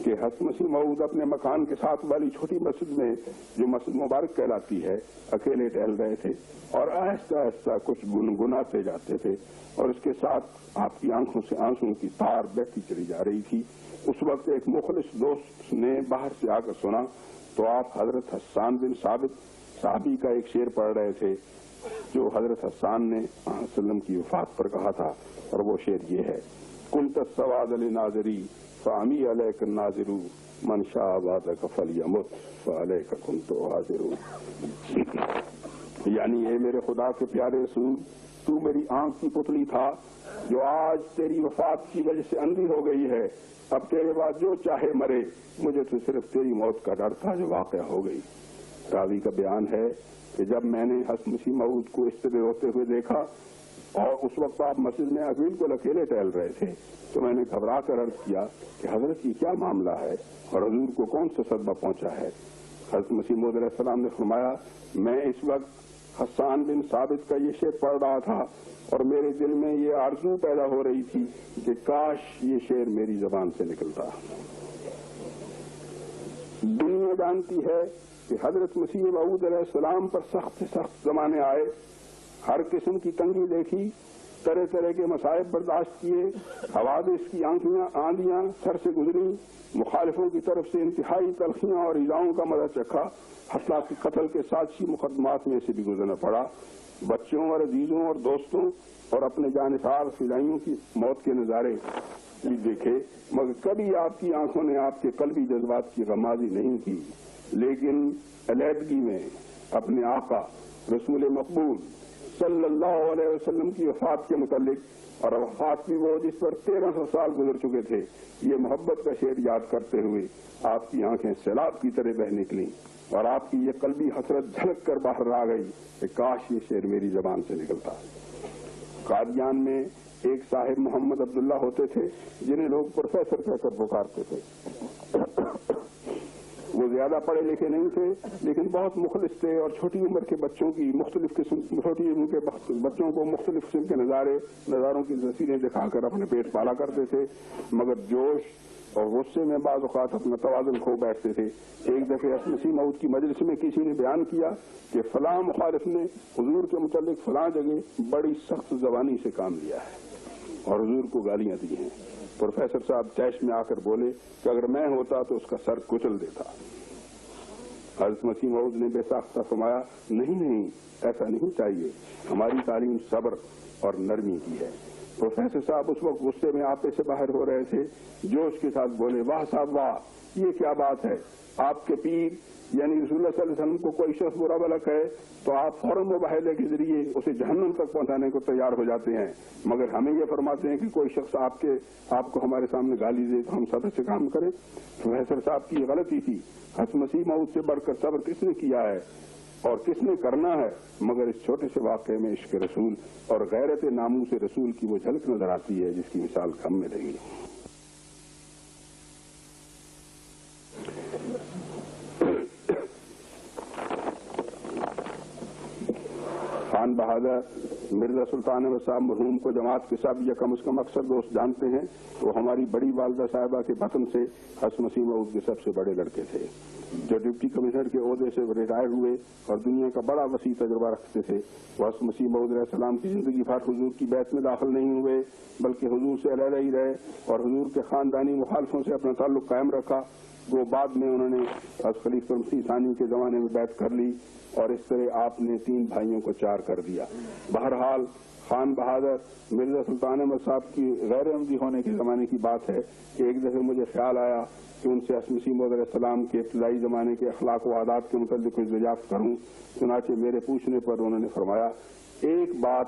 کہ حضرت مسیح موعود اپنے مکان کے ساتھ والی چھوٹی مسجد میں، جو مسجد مبارک کہلاتی ہے، اکیلے ٹہل رہے تھے اور آہستہ آہستہ کچھ گنگناتے جاتے تھے، اور اس کے ساتھ آپ کی آنکھوں سے آنسوؤں کی تار بہتی چلی جا رہی تھی۔ اس وقت ایک مخلص دوست نے باہر سے آ کر سنا تو آپ حضرت حسان بن ثابت صحابی کا ایک شعر پڑھ رہے تھے جو حضرت حسان نے وسلم کی وفات پر کہا تھا، اور وہ شعر یہ ہے: کنت السواد لناظری فامی علیک الناظر من شاء بعدک فلیمت فعلیک کنت حاضر۔ یعنی اے میرے خدا کے پیارے رسول، تو میری آنکھ کی پتلی تھا جو آج تیری وفات کی وجہ سے اندھی ہو گئی ہے، اب تیرے بعد جو چاہے مرے، مجھے تو صرف تیری موت کا ڈر تھا جو واقع ہو گئی۔ راوی کا بیان ہے کہ جب میں نے حضرت مسیح موعود کو اس طرح روتے ہوئے دیکھا اور اس وقت آپ مسجد میں بالکل اکیلے ٹہل رہے تھے، تو میں نے گھبرا کر عرض کیا کہ حضرت یہ کیا معاملہ ہے اور حضور کو کون سا صدمہ پہنچا ہے؟ حضرت مسیح موعود علیہ السلام نے فرمایا، میں اس وقت حسان بن ثابت کا یہ شعر پڑھ رہا تھا اور میرے دل میں یہ آرزو پیدا ہو رہی تھی کہ کاش یہ شعر میری زبان سے نکلتا۔ دنیا جانتی ہے کہ حضرت مسیح موعود علیہ السلام پر سخت سے سخت زمانے آئے، ہر قسم کی تنگی دیکھی، طرح طرح کے مصائب برداشت کیے، حوادث کی آندیاں سر سے گزری، مخالفوں کی طرف سے انتہائی تلخیاں اور ایذاؤں کا مزہ چکھا، حتیٰ کہ قتل کے سازشی مقدمات میں سے بھی گزرنا پڑا۔ بچوں اور عزیزوں اور دوستوں اور اپنے جانثار فدائیوں کی موت کے نظارے بھی دیکھے، مگر کبھی آپ کی آنکھوں نے آپ کے قلبی جذبات کی غمازی نہیں کی، لیکن علیحدگی میں اپنے آقا رسول مقبول صلی اللہ علیہ وسلم کی وفات کے متعلق، اور وفات بھی وہ جس پر 1300 سال گزر چکے تھے، یہ محبت کا شعر یاد کرتے ہوئے آپ کی آنکھیں سیلاب کی طرح بہ نکلیں اور آپ کی یہ قلبی حسرت جھلک کر باہر آ گئی کہ کاش یہ شعر میری زبان سے نکلتا۔ قادیان میں ایک صاحب محمد عبداللہ ہوتے تھے جنہیں لوگ پروفیسر کہہ کر پکارتے تھے۔ وہ زیادہ پڑھے لکھے نہیں تھے لیکن بہت مخلص تھے اور چھوٹی عمر کے بچوں کی چھوٹی عمر کے بچوں کو مختلف قسم کے نظاروں کی تصویریں دکھا کر اپنے پیٹ پالا کرتے تھے، مگر جوش اور غصے میں بعض اوقات اپنا توازن کھو بیٹھتے تھے۔ ایک دفعہ حضرت مسیح موعود کی مجلس میں کسی نے بیان کیا کہ فلاں مخالف نے حضور کے متعلق فلاں جگہ بڑی سخت زبانی سے کام لیا ہے اور حضور کو گالیاں دی ہیں۔ پروفیسر صاحب طیش میں آ کر بولے کہ اگر میں ہوتا تو اس کا سر کچل دیتا۔ حضرت مسیح موعود نے بے ساختہ فرمایا، نہیں، ایسا نہیں چاہیے، ہماری تعلیم صبر اور نرمی کی ہے۔ پروفیسر صاحب اس وقت غصے میں آپے سے باہر ہو رہے تھے، جوش کے ساتھ بولے، واہ صاحب واہ، یہ کیا بات ہے؟ آپ کے پیر یعنی رسول اللہ صلی اللہ علیہ وسلم کو کوئی شخص برا بھلا کہے تو آپ فوراً مباہلے کے ذریعے اسے جہنم تک پہنچانے کو تیار ہو جاتے ہیں، مگر ہمیں یہ فرماتے ہیں کہ کوئی شخص آپ کو ہمارے سامنے گالی دے تو ہم صبر سے کام کریں۔ پروفیسر صاحب کی غلطی تھی۔ حضرت مسیح موعود سے بڑھ کر صبر کس نے کیا ہے اور کس نے کرنا ہے؟ مگر اس چھوٹے سے واقعے میں عشق رسول اور غیرت ناموس رسول کی وہ جھلک نظر آتی ہے جس کی مثال کم ملے گی۔ خان بہادر مرزا سلطان احمد صاحب مرحوم کو جماعت کے سب یا کم از کم اکثر دوست جانتے ہیں، وہ ہماری بڑی والدہ صاحبہ کے وطن سے حضرت مسیح موعود کے سب سے بڑے لڑکے تھے، جو ڈپٹی کمشنر کے عہدے سے ریٹائر ہوئے اور دنیا کا بڑا وسیع تجربہ رکھتے تھے۔ وہ حضرت مسیح موعود علیہ السلام کی زندگی بھر حضور کی بیعت میں داخل نہیں ہوئے بلکہ حضور سے علیحدہ ہی رہے اور حضور کے خاندانی مخالفوں سے اپنا تعلق قائم رکھا۔ وہ بعد میں انہوں نے حضرت خلیفہ مسیح ثانی کے زمانے میں بیعت کر لی اور اس طرح آپ نے 3 بھائیوں کو 4 کر دیا۔ بہرحال خان بہادر مرزا سلطان احمد صاحب کی غیر عمدی ہونے کے زمانے کی بات ہے کہ ایک دفعہ مجھے خیال آیا کہ ان سے حضرت مسیح موعود علیہ السلام کے ابتدائی ابتدائی زمانے کے اخلاق و عادات کے متعلق کچھ دریافت کروں۔ چنانچہ میرے پوچھنے پر انہوں نے فرمایا، ایک بات،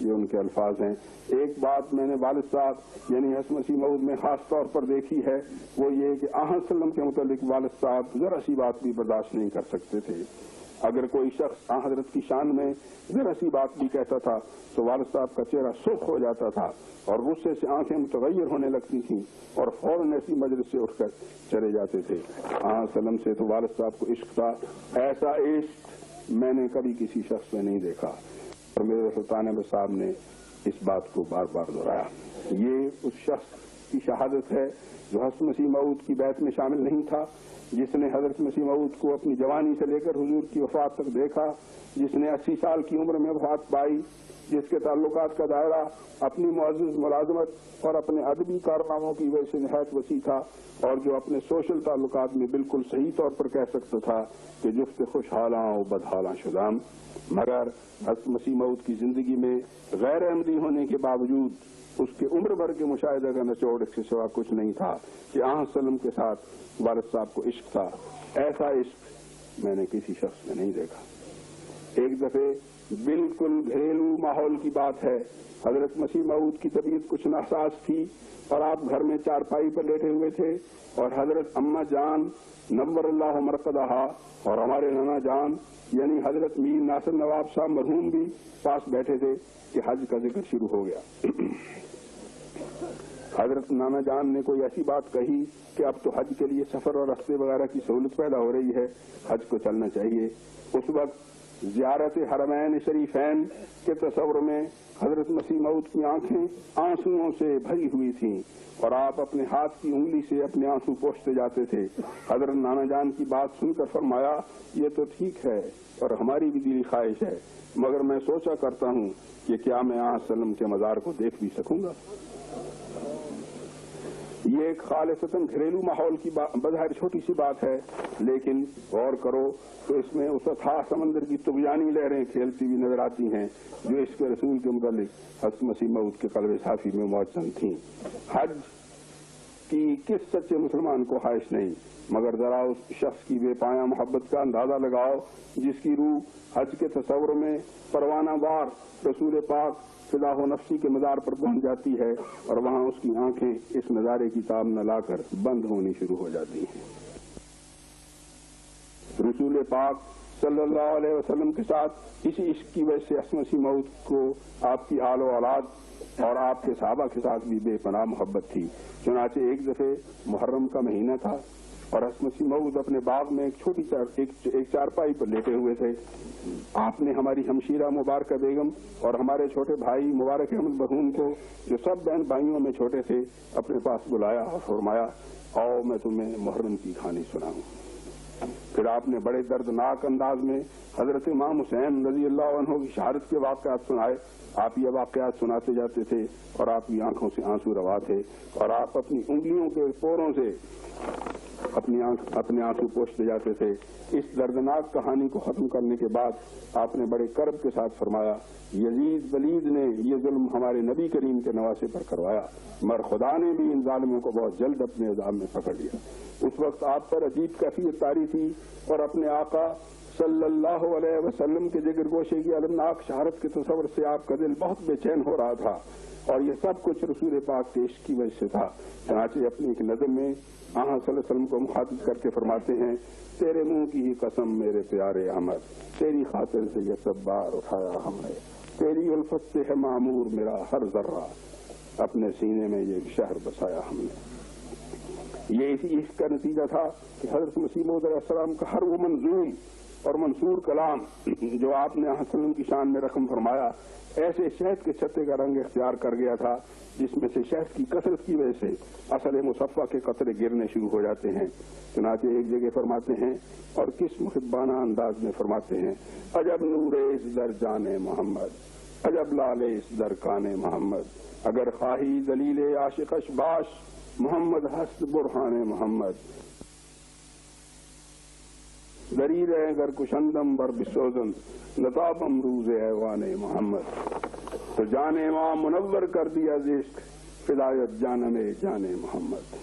یہ ان کے الفاظ ہیں، ایک بات میں نے والد صاحب یعنی حضرت مسیح موعود میں خاص طور پر دیکھی ہے، وہ یہ کہ آن وسلم کے متعلق والد صاحب ذرا سی بات بھی برداشت نہیں کر سکتے تھے۔ اگر کوئی شخص آن حضرت کی شان میں ذرا سی بات بھی کہتا تھا تو والد صاحب کا چہرہ سرخ ہو جاتا تھا اور غصے سے آنکھیں متغیر ہونے لگتی تھیں اور فوراً ایسی مجلس سے اٹھ کر چلے جاتے تھے۔ آن وسلم سے تو والد صاحب کو عشق تھا، ایسا عشق میں نے کبھی کسی شخص میں نہیں دیکھا، اور میرے سلطان احمد صاحب نے اس بات کو بار بار دہرایا۔ یہ اس شخص کی شہادت ہے جو حضرت مسیح موعود کی بیعت میں شامل نہیں تھا، جس نے حضرت مسیح موعود کو اپنی جوانی سے لے کر حضور کی وفات تک دیکھا، جس نے 80 سال کی عمر میں وفات پائی، جس کے تعلقات کا دائرہ اپنی معزز ملازمت اور اپنے ادبی کارناموں کی وجہ سے نہایت وسیع تھا، اور جو اپنے سوشل تعلقات میں بالکل صحیح طور پر کہہ سکتا تھا کہ جفت خوشحالاں و بدحالاں شدام۔ مگر حضرت مسیح موعود کی زندگی میں غیر عمدی ہونے کے باوجود اس کے عمر بھر کے مشاہدہ کا نچوڑ اس کے سوا کچھ نہیں تھا کہ آن وسلم کے ساتھ والد صاحب کو عشق تھا۔ ایسا عشق میں نے کسی شخص میں نہیں دیکھا۔ ایک دفعہ بالکل گھریلو ماحول کی بات ہے، حضرت مسیح موعود کی طبیعت کچھ ناساز تھی اور آپ گھر میں چارپائی پر لیٹے ہوئے تھے، اور حضرت اماں جان نور اللہ مرقدہا اور ہمارے نانا جان یعنی حضرت میر ناصر نواب صاحب مرحوم بھی پاس بیٹھے تھے کہ حج کا ذکر شروع ہو گیا۔ حضرت نانا جان نے کوئی ایسی بات کہی کہ اب تو حج کے لیے سفر اور رستے وغیرہ کی سہولت پیدا ہو رہی ہے، حج کو چلنا چاہیے۔ اس وقت زیارت حرمین شریفین کے تصور میں حضرت مسیح موعود کی آنکھیں آنسوؤں سے بھری ہوئی تھیں اور آپ اپنے ہاتھ کی انگلی سے اپنے آنسو پوچھتے جاتے تھے۔ حضرت نانا جان کی بات سن کر فرمایا، یہ تو ٹھیک ہے اور ہماری بھی دلی خواہش ہے، مگر میں سوچا کرتا ہوں کہ کیا میں آن وسلم کے مزار کو دیکھ بھی سکوں گا۔ یہ ایک خالصتاً گھریلو ماحول کی بظاہر چھوٹی سی بات ہے، لیکن غور کرو تو اس میں اس اتھاہ سمندر کی طغیانی لہریں کھیلتی ہوئی نظر آتی ہیں جو اس کے رسول کے متعلق حضرت مسیح موعود کے قلب صافی میں موجود تھیں۔ حج کی کس سچے مسلمان کو خواہش نہیں، مگر ذرا اس شخص کی بے پایاں محبت کا اندازہ لگاؤ جس کی روح حج کے تصور میں پروانہ وار رسول پاک فدا و نفسی کے مزار پر پہنچ جاتی ہے، اور وہاں اس کی آنکھیں اس نظارے کی تاب نہ لا کر بند ہونی شروع ہو جاتی ہیں۔ رسول پاک صلی اللہ علیہ وسلم کے ساتھ اسی عشق کی وجہ سے حضرت مسیح موعود کو آپ کی آل و اولاد اور آپ کے صحابہ کے ساتھ بھی بے پناہ محبت تھی۔ چنانچہ ایک دفعہ محرم کا مہینہ تھا اور حضرت مسیح موعود اپنے باغ میں ایک چارپائی پر لیٹے ہوئے تھے۔ آپ نے ہماری ہمشیرہ مبارکہ بیگم اور ہمارے چھوٹے بھائی مبارک احمد مرحوم کو، جو سب بہن بھائیوں میں چھوٹے تھے، اپنے پاس بلایا اور فرمایا، آؤ میں تمہیں محرم کی کہانی سناؤں۔ پھر آپ نے بڑے دردناک انداز میں حضرت امام حسین رضی اللہ عنہ کی شہادت کے واقعات سنائے۔ آپ یہ واقعات سناتے جاتے تھے اور آپ کی آنکھوں سے آنسو روا تھے، اور آپ اپنی انگلیوں کے پوروں سے اپنے آنسو پوچھتے جاتے تھے۔ اس دردناک کہانی کو ختم کرنے کے بعد آپ نے بڑے کرب کے ساتھ فرمایا، یزید ولید نے یہ ظلم ہمارے نبی کریم کے نواسے پر کروایا، مگر خدا نے بھی ان ظالموں کو بہت جلد اپنے عذاب میں پکڑ لیا۔ اس وقت آپ پر عجیب کیفیت طاری تھی اور اپنے آقا صلی اللہ علیہ وسلم کے جگر گوشے کی المناک شہادت کے تصور سے آپ کا دل بہت بے چین ہو رہا تھا، اور یہ سب کچھ رسول پاک کے عشق کی وجہ سے تھا۔ چنانچہ اپنی ایک نظم میں آن صلی اللہ علیہ وسلم کو مخاطب کر کے فرماتے ہیں، تیرے منہ کی ہی قسم میرے پیارے احمد، تیری خاطر سے یہ سب بار اٹھایا ہم نے، تیری الفت سے ہے معمور میرا ہر ذرہ، اپنے سینے میں یہ شہر بسایا ہم نے۔ یہ اسی عشق کا نتیجہ تھا کہ حضرت مسیح موعود علیہ السلام کا ہر وہ منظوم اور منصور کلام جو آپ نے وسلم کی شان میں رقم فرمایا، ایسے شہد کے چھتے کا رنگ اختیار کر گیا تھا جس میں سے شہد کی کثرت کی وجہ سے اصل مصفہ کے قطرے گرنے شروع ہو جاتے ہیں۔ چنانچہ ایک جگہ فرماتے ہیں اور کس محبانہ انداز میں فرماتے ہیں، عجب نور اس در جان محمد، عجب لال اس در کان محمد، اگر خواہی دلیل عاشقش باش، محمد ہست برہان محمد، دریل اگر کشندم بر بسوزن لطابم روز ایوان محمد، تو جان ماں منور کر دیا عشق فدایت جانم جان محمد۔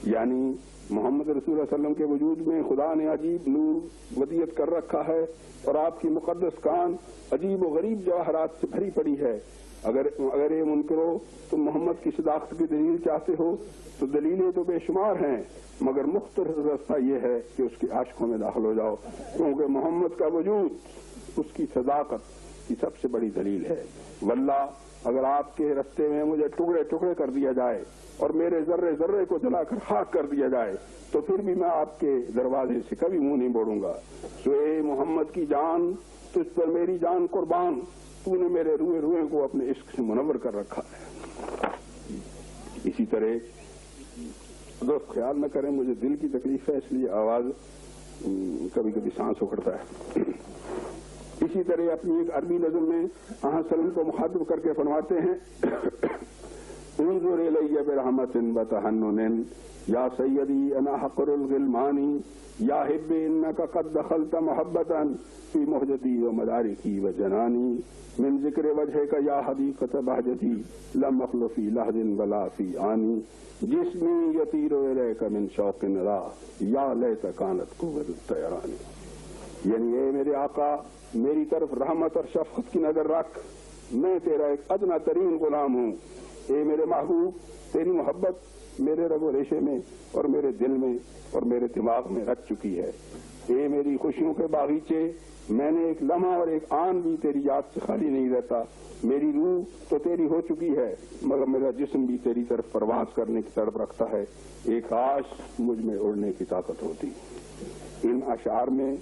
یعنی محمد رسول اللہ علیہ وسلم کے وجود میں خدا نے عجیب نور ودیت کر رکھا ہے اور آپ کی مقدس کان عجیب و غریب جواہرات سے بھری پڑی ہے. اگر یہ منکرو تم محمد کی صداقت کی دلیل چاہتے ہو تو دلیلیں تو بے شمار ہیں، مگر مختصر راستہ یہ ہے کہ اس کے عاشقوں میں داخل ہو جاؤ، کیونکہ محمد کا وجود اس کی صداقت کی سب سے بڑی دلیل ہے. واللہ اگر آپ کے رستے میں مجھے ٹکڑے ٹکڑے کر دیا جائے اور میرے ذرے ذرے کو جلا کر خاک کر دیا جائے تو پھر بھی میں آپ کے دروازے سے کبھی منہ نہیں موڑوں گا. سو اے محمد کی جان، تجھ پر میری جان قربان، تو نے میرے روئے روئے کو اپنے عشق سے منور کر رکھا ہے. اسی طرح دوست خیال نہ کریں، مجھے دل کی تکلیف ہے، اس لیے آواز کبھی کبھی سانس اکھڑتا ہے. اسی طرح اپنی ایک عربی نظم میں سلم کو مخاطب کر کے فرماتے ہیں، انظر الی برحمت وتحنن یا سیدی انا حقر الغلمانی یا حب انک قد دخلت محبتا فی مہجتی و مدارکی و جنانی من ذکر وجہک یا حدیقت بہجتی لم اخل فی لحظ ولا فی آنی جسمی یطیر الیک من شوق را یا لیت کانت قوت الطیرانی. یعنی اے میرے آقا، میری طرف رحمت اور شفقت کی نظر رکھ، میں تیرا ایک ادنا ترین غلام ہوں. اے میرے محبوب، تیری محبت میرے رگ و ریشے میں اور میرے دل میں اور میرے دماغ میں رچ چکی ہے. اے میری خوشیوں کے باغیچے، میں نے ایک لمحہ اور ایک آن بھی تیری یاد سے خالی نہیں رہتا. میری روح تو تیری ہو چکی ہے، مگر میرا جسم بھی تیری طرف پرواز کرنے کی تڑپ رکھتا ہے. ایک کاش مجھ میں اڑنے کی طاقت ہوتی. ان اشعار میں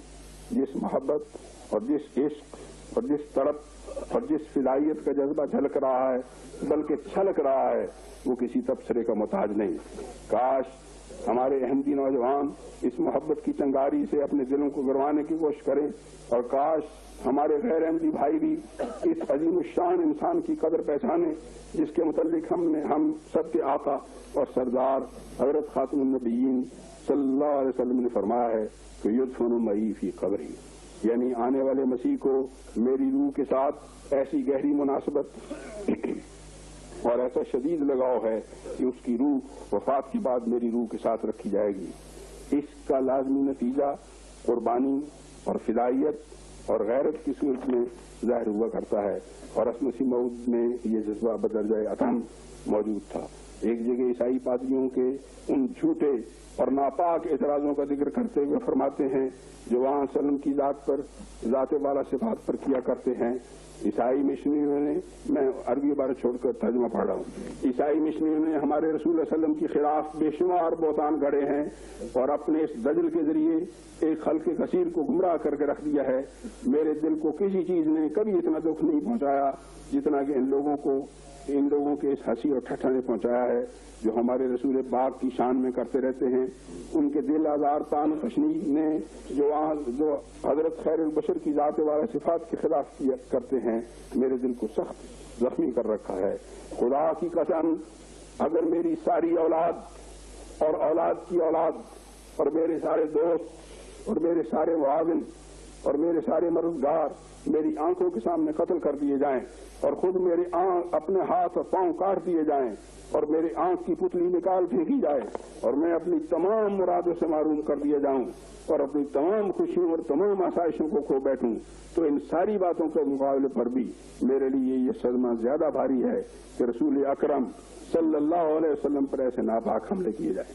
جس محبت اور جس عشق اور جس تڑپ اور جس فدائیت کا جذبہ جھلک رہا ہے بلکہ چھلک رہا ہے، وہ کسی تبصرے کا محتاج نہیں. کاش ہمارے احمدی نوجوان اس محبت کی چنگاری سے اپنے دلوں کو گروانے کی کوشش کریں، اور کاش ہمارے غیر احمدی بھائی بھی اس عظیم الشان انسان کی قدر پہچانے جس کے متعلق ہم سب کے آقا اور سردار حضرت خاتم النبیین صلی اللہ علیہ وسلم نے فرمایا ہے کہ یدفن معی فی قبری، یعنی آنے والے مسیح کو میری روح کے ساتھ ایسی گہری مناسبت اور ایسا شدید لگاؤ ہے کہ اس کی روح وفات کے بعد میری روح کے ساتھ رکھی جائے گی. اس کا لازمی نتیجہ قربانی اور فدائیت اور غیرت کی صورت میں ظاہر ہوا کرتا ہے، اور مسیح موعود میں یہ جذبہ بدرجہ اتم موجود تھا. ایک جگہ عیسائی پادریوں کے ان جھوٹے اور ناپاک اعتراضوں کا ذکر کرتے ہوئے فرماتے ہیں جو وہاں سلم کی ذات پر، ذات والا صفات پر کیا کرتے ہیں. عیسائی مشنریوں نے، میں عربی عبارت چھوڑ کر ترجمہ پڑھ رہا ہوں، عیسائی مشنریوں نے ہمارے رسول اللہ علیہ وسلم کے خلاف بے شمار بہتان گڑھے ہیں اور اپنے اس دجل کے ذریعے ایک خلق کثیر کو گمراہ کر کے رکھ دیا ہے. میرے دل کو کسی چیز نے کبھی اتنا دکھ نہیں پہنچایا جتنا کہ ان لوگوں کے اس ہنسی اور ٹھٹھا نے پہنچایا ہے جو ہمارے رسول پاک کی شان میں کرتے رہتے ہیں. ان کے دل آزار تان تشنیع نے جو حضرت خیر البشر کی ذات والا صفات کے خلاف کرتے ہیں، میرے دل کو سخت زخمی کر رکھا ہے. خدا کی قسم، اگر میری ساری اولاد اور اولاد کی اولاد اور میرے سارے دوست اور میرے سارے معاون اور میرے سارے مددگار میری آنکھوں کے سامنے قتل کر دیے جائیں اور خود میری اپنے ہاتھ اور پاؤں کاٹ دیے جائیں اور میری آنکھ کی پتلی نکال پھینکی جائے اور میں اپنی تمام مرادوں سے محروم کر دیا جاؤں اور اپنی تمام خوشیوں اور تمام آسائشوں کو کھو بیٹھوں، تو ان ساری باتوں کے مقابلے پر بھی میرے لیے یہ صدمہ زیادہ بھاری ہے کہ رسول اکرم صلی اللہ علیہ وسلم پر ایسے ناپاک حملے کیے جائیں.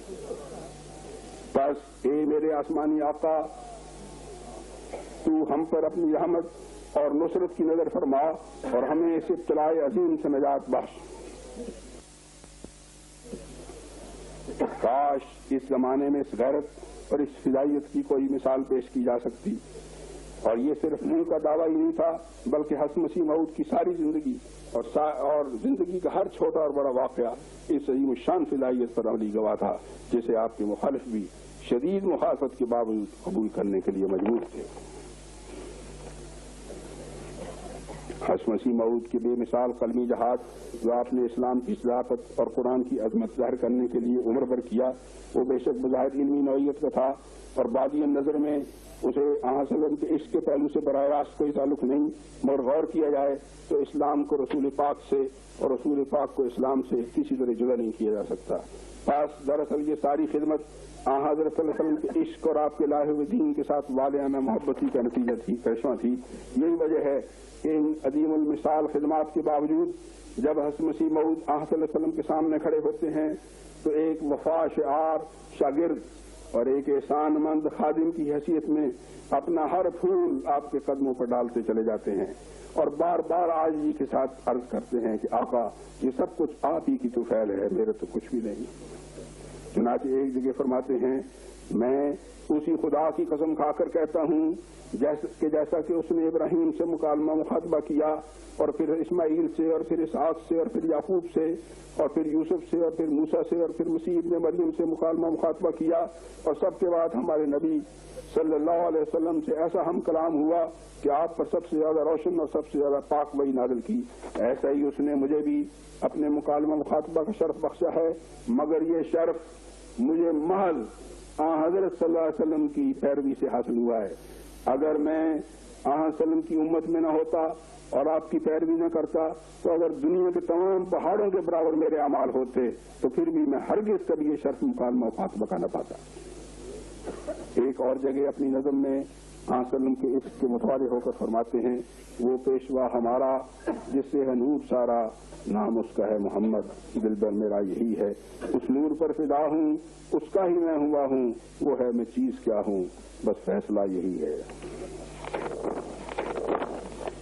بس اے میرے آسمانی آقا، تو ہم پر اپنی رحمت اور نصرت کی نظر فرما اور ہمیں اس ابتلاء عظیم سے نجات بخش. کاش اس زمانے میں اس غیرت اور اس فدائیت کی کوئی مثال پیش کی جا سکتی، اور یہ صرف منہ کا دعویٰ ہی نہیں تھا بلکہ حضرت مسیح موعود کی ساری زندگی اور زندگی کا ہر چھوٹا اور بڑا واقعہ اس عظیم الشان فدائیت پر عملی گواہ تھا جسے آپ کے مخالف بھی شدید مخالفت کے باوجود قبول کرنے کے لیے مجبور تھے. حضرت مسیح موعود کے بے مثال قلمی جہاد جو آپ نے اسلام کی صداقت اور قرآن کی عظمت ظاہر کرنے کے لیے عمر بھر کیا، وہ بے شک بظاہر علمی نوعیت کا تھا اور بادی نظر میں اسے آن وسلم کے عشق کے پہلو سے براہ راست کوئی تعلق نہیں، مگر غور کیا جائے تو اسلام کو رسول پاک سے اور رسول پاک کو اسلام سے کسی طرح جدا نہیں کیا جا سکتا۔ پاس دراصل یہ ساری خدمت حضرت صلی اللہ علیہ وسلم کے عشق اور آپ کے لائے ہوئے دین کے ساتھ والہانہ محبت کا نتیجہ تھی، پیشوا تھی۔ یہی وجہ ہے کہ ان عظیم المثال خدمات کے باوجود جب حضرت مسیح موعود صلی اللہ علیہ وسلم کے سامنے کھڑے ہوتے ہیں تو ایک وفا شعار شاگرد اور ایک احسان مند خادم کی حیثیت میں اپنا ہر پھول آپ کے قدموں پر ڈالتے چلے جاتے ہیں اور بار بار عاجزی کے ساتھ عرض کرتے ہیں کہ آقا یہ سب کچھ آپ ہی کی تو فعل ہے، میرے تو کچھ بھی نہیں۔ چنانچہ ایک جگہ فرماتے ہیں میں اسی خدا کی قسم کھا کر کہتا ہوں جیسا کہ اس نے ابراہیم سے مکالمہ مخاطبہ کیا اور پھر اسماعیل سے اور پھر اسحاق سے اور پھر یعقوب سے اور پھر یوسف سے اور پھر موسیٰ سے اور پھر مسیح ابن مریم سے مکالمہ مخاطبہ کیا اور سب کے بعد ہمارے نبی صلی اللہ علیہ وسلم سے ایسا ہم کلام ہوا کہ آپ پر سب سے زیادہ روشن اور سب سے زیادہ پاک وحی نازل کی، ایسا ہی اس نے مجھے بھی اپنے مکالمہ مخاطبہ کا شرف بخشا ہے، مگر یہ شرف مجھے محض حضرت صلی اللہ علیہ وسلم کی پیروی سے حاصل ہوا ہے۔ اگر میں حضرت وسلم کی امت میں نہ ہوتا اور آپ کی پیروی نہ کرتا تو اگر دنیا کے تمام پہاڑوں کے برابر میرے اعمال ہوتے تو پھر بھی میں ہرگز کبھی یہ شرف مکالمہ مخاطبہ کا نہ پاتا۔ ایک اور جگہ اپنی نظم میں حضرت وسلم کے عشق کے متوالے ہو کر فرماتے ہیں وہ پیشوا ہمارا جس سے ہے نور سارا، نام اس کا ہے محمد، دل بر میرا یہی ہے، اس نور پر فدا ہوں اس کا ہی میں ہوا ہوں، وہ ہے میں چیز کیا ہوں، بس فیصلہ یہی ہے۔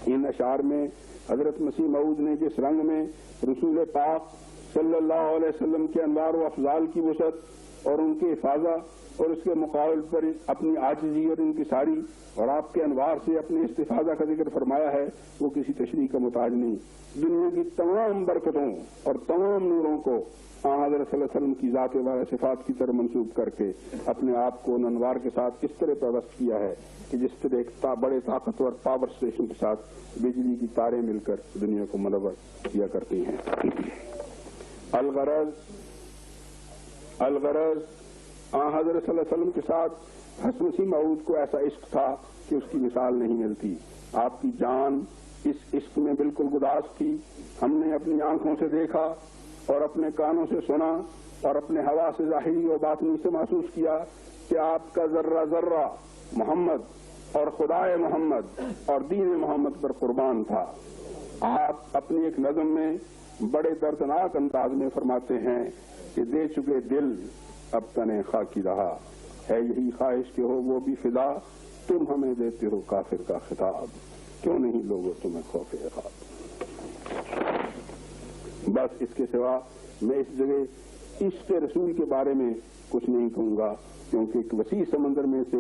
ان اشعار میں حضرت مسیح موعود نے جس رنگ میں رسول پاک صلی اللہ علیہ وسلم کے انوار و افضال کی وسعت اور ان کے افاضہ اور اس کے مقابل پر اپنی عاجزی اور انکساری اور آپ کے انوار سے اپنے استفادہ کا ذکر فرمایا ہے وہ کسی تشریح کا محتاج نہیں۔ دنیا کی تمام برکتوں اور تمام نوروں کو حضرت صلی اللہ علیہ وسلم کی ذات و صفات کی طرح منسوب کر کے اپنے آپ کو ان انوار کے ساتھ اس طرح پیوست کیا ہے کہ جس طرح ایک بڑے طاقتور پاور اسٹیشن کے ساتھ بجلی کی تاریں مل کر دنیا کو منور کیا کرتی ہیں۔ الغرض حضرت صلی اللہ علیہ وسلم کے ساتھ حضرت مسیح موعود کو ایسا عشق تھا کہ اس کی مثال نہیں ملتی۔ آپ کی جان اس عشق میں بالکل گداز تھی۔ ہم نے اپنی آنکھوں سے دیکھا اور اپنے کانوں سے سنا اور اپنے ہوا سے ظاہری و باطنی سے محسوس کیا کہ آپ کا ذرہ ذرہ محمد اور خدائے محمد اور دین محمد پر قربان تھا۔ آپ اپنی ایک نظم میں بڑے دردناک انداز میں فرماتے ہیں کہ دے چکے دل اب تنے خاکی رہا، ہے یہی خواہش کہ ہو وہ بھی فدا، تم ہمیں دیتے ہو کافر کا خطاب، کیوں نہیں لوگو تمہیں خوف عقاب۔ بس اس کے سوا میں اس جگہ عشق رسول کے بارے میں کچھ نہیں کہوں گا کیونکہ ایک وسیع سمندر میں سے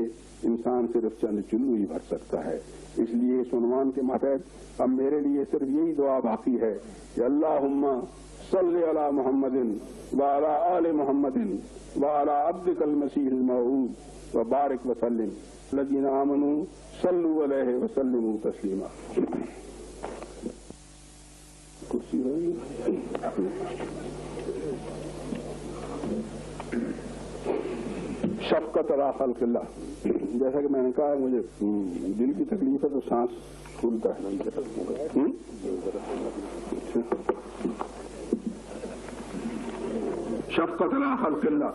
انسان صرف چند چلو ہی بھر سکتا ہے۔ اس لیے اس عنوان کے ماتحت اب میرے لیے صرف یہی دعا باقی ہے کہ اللہم صلی علی محمد وعلی آل محمد وعلی عبدک المسیح الموعود وبارک وسلم الذین آمنوا صلوا علیہ وسلموا تسلیما۔ کرسی رہی شفقت علی خلق اللہ، جیسا کہ میں نے کہا مجھے دل کی تکلیف ہے تو سانس پھولتا ہے۔ شفقت علی خلق اللہ۔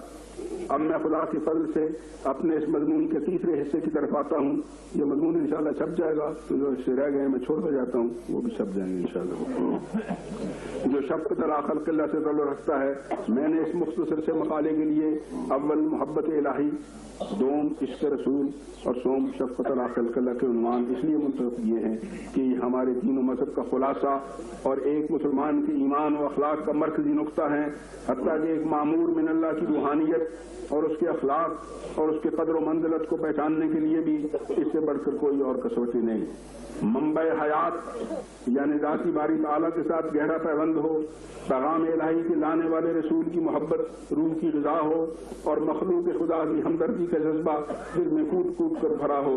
اب میں خدا کے فضل سے اپنے اس مضمون کے تیسرے حصے کی طرف آتا ہوں۔ یہ مضمون انشاءاللہ چھپ جائے گا تو جو اس سے رہ گئے میں چھوڑتا جاتا ہوں وہ بھی چھپ جائیں گے انشاءاللہ۔ جو شفقت علی خلق اللہ سے تعلق رکھتا ہے، میں نے اس مختصر سے مقالے کے لیے اول محبت الہی، دوم عشق رسول اور سوم شفقت علی خلق اللہ کے عنوان اس لیے منتخب کیے ہیں کہ یہ ہمارے دین و مذہب کا خلاصہ اور ایک مسلمان کے ایمان و اخلاق کا مرکزی نقطہ ہے، حتیٰ کہ ایک معمور من اللہ کی روحانیت اور اس کے اخلاق اور اس کے قدر و منزلت کو پہچاننے کے لیے بھی اس سے بڑھ کر کوئی اور کسوٹی نہیں۔ منبع حیات یعنی ذاتی باری تعالیٰ کے ساتھ گہرا پیوند ہو، پیغام الہی کے لانے والے رسول کی محبت روح کی غذا ہو اور مخلوق خدا کی ہمدردی کا جذبہ دل میں کود کود کر بھرا ہو،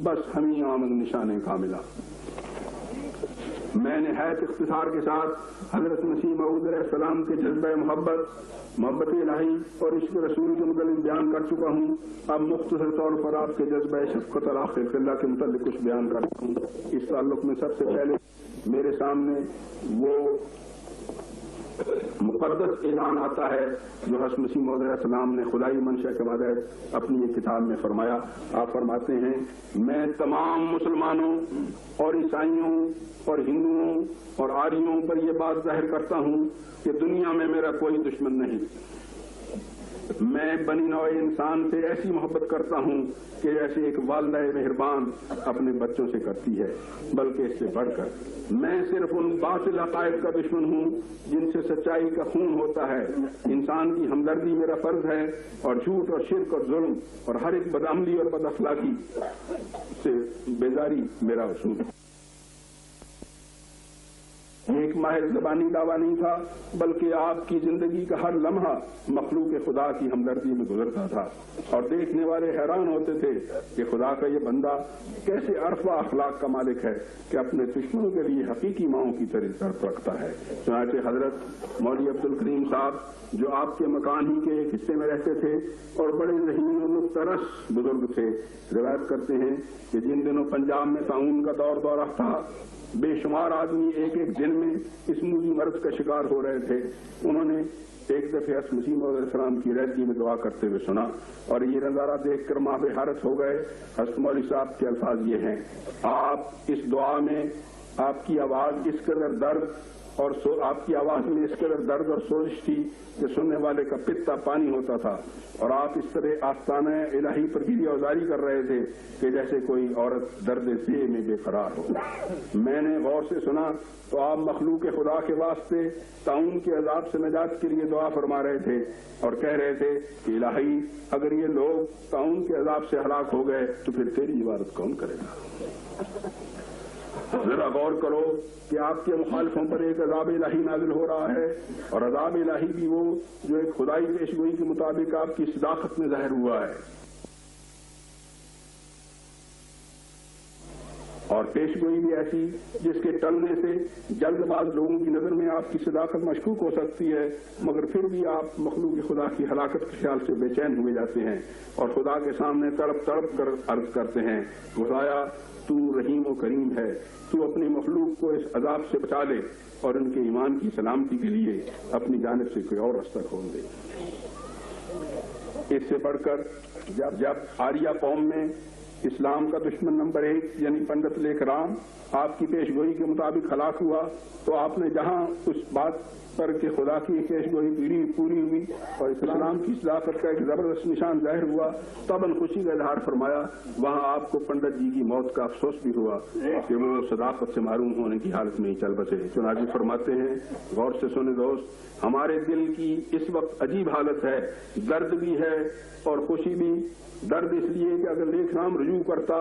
بس ہمیں آمد نشان کاملہ۔ میں نہایت اختصار کے ساتھ حضرت مسیح موعود علیہ السلام کے جذبہ محبت محبت الہی اور عشق رسول کے متعلق بیان کر چکا ہوں. اب مختصر طور پر آپ کے جذبہ شفقت اور خلق اللہ کے متعلق کچھ بیان کرتا ہوں. اس تعلق میں سب سے پہلے میرے سامنے وہ مقدس اعلان آتا ہے جو حضرت مسیح موعود علیہ السلام نے خدائی منشا کے بعد اپنی ایک کتاب میں فرمایا. آپ فرماتے ہیں میں تمام مسلمانوں اور عیسائیوں اور ہندوؤں اور آریوں پر یہ بات ظاہر کرتا ہوں کہ دنیا میں میرا کوئی دشمن نہیں. میں بنی نوع انسان سے ایسی محبت کرتا ہوں کہ جیسے ایک والدہ مہربان اپنے بچوں سے کرتی ہے، بلکہ اس سے بڑھ کر میں صرف ان باطل عقائد کا دشمن ہوں جن سے سچائی کا خون ہوتا ہے. انسان کی ہمدردی میرا فرض ہے اور جھوٹ اور شرک اور ظلم اور ہر ایک بدعملی اور بد اخلاقی سے بیزاری میرا اصول ہے. ایک ماہر زبانی دعویٰ نہیں تھا، بلکہ آپ کی زندگی کا ہر لمحہ مخلوق خدا کی ہمدردی میں گزرتا تھا اور دیکھنے والے حیران ہوتے تھے کہ خدا کا یہ بندہ کیسے عرف و اخلاق کا مالک ہے کہ اپنے دشمنوں کے لیے حقیقی ماؤں کی طرح طرف رکھتا ہے. چنانچہ حضرت مولوی عبدالکریم صاحب جو آپ کے مکان ہی کے ایک حصے میں رہتے تھے اور بڑے رحیم و مترس بزرگ تھے، روایت کرتے ہیں کہ جن دنوں پنجاب میں طاعون کا دورہ تھا، بے شمار آدمی ایک ایک دن میں اس موذی مرض کا شکار ہو رہے تھے. انہوں نے ایک دفعہ حضرت مسیح موعود علیہ السلام کی رہدی میں دعا کرتے ہوئے سنا اور یہ نظارہ دیکھ کر ماہ حیرت ہو گئے. حضرت مولوی صاحب کے الفاظ یہ ہیں، آپ اس دعا میں آپ کی آواز اس قدر درد اور آپ کی آواز میں اس قدر درد اور سوزش تھی کہ سننے والے کا پتا پانی ہوتا تھا اور آپ اس طرح آستانہ الہی پر گریہ وزاری کر رہے تھے کہ جیسے کوئی عورت درد ذیل میں بے قرار ہو. میں نے غور سے سنا تو آپ مخلوق خدا کے واسطے طاعون کے عذاب سے نجات کے لیے دعا فرما رہے تھے اور کہہ رہے تھے کہ الہی اگر یہ لوگ طاعون کے عذاب سے ہلاک ہو گئے تو پھر تیری عبادت کون کرے گا. ذرا غور کرو کہ آپ کے مخالفوں پر ایک عذاب الہی نازل ہو رہا ہے اور عذاب الہی بھی وہ جو ایک خدائی پیشگوئی کے مطابق آپ کی صداقت میں ظاہر ہوا ہے. اور پیشگوئی بھی ایسی جس کے ٹلنے سے جلد باز لوگوں کی نظر میں آپ کی صداقت مشکوک ہو سکتی ہے، مگر پھر بھی آپ مخلوق خدا کی ہلاکت کے خیال سے بے چین ہوئے جاتے ہیں اور خدا کے سامنے تڑپ تڑپ کر عرض کرتے ہیں، خدایا تو رحیم و کریم ہے، تو اپنی مخلوق کو اس عذاب سے بچا لے اور ان کے ایمان کی سلامتی کے لیے اپنی جانب سے کوئی اور رستہ کھول دے. اس سے بڑھ کر جب آریہ قوم میں اسلام کا دشمن نمبر 1 یعنی پنڈت لیکھ رام آپ کی پیشگوئی کے مطابق ہلاک ہوا تو آپ نے جہاں اس بات پر کہ خدا کی پیشگوئی پوری ہوئی اور اسلام کی صداقت کا ایک زبردست نشان ظاہر ہوا، تب خوشی کا اظہار فرمایا، وہاں آپ کو پنڈت جی کی موت کا افسوس بھی ہوا کہ وہ صداقت سے محروم ہونے کی حالت میں ہی چل بسے. چنانچہ فرماتے ہیں، غور سے سنے دوست، ہمارے دل کی اس وقت عجیب حالت ہے، درد بھی ہے اور خوشی بھی. درد اس لیے کہ اگر لیکھ رام رجوع کرتا،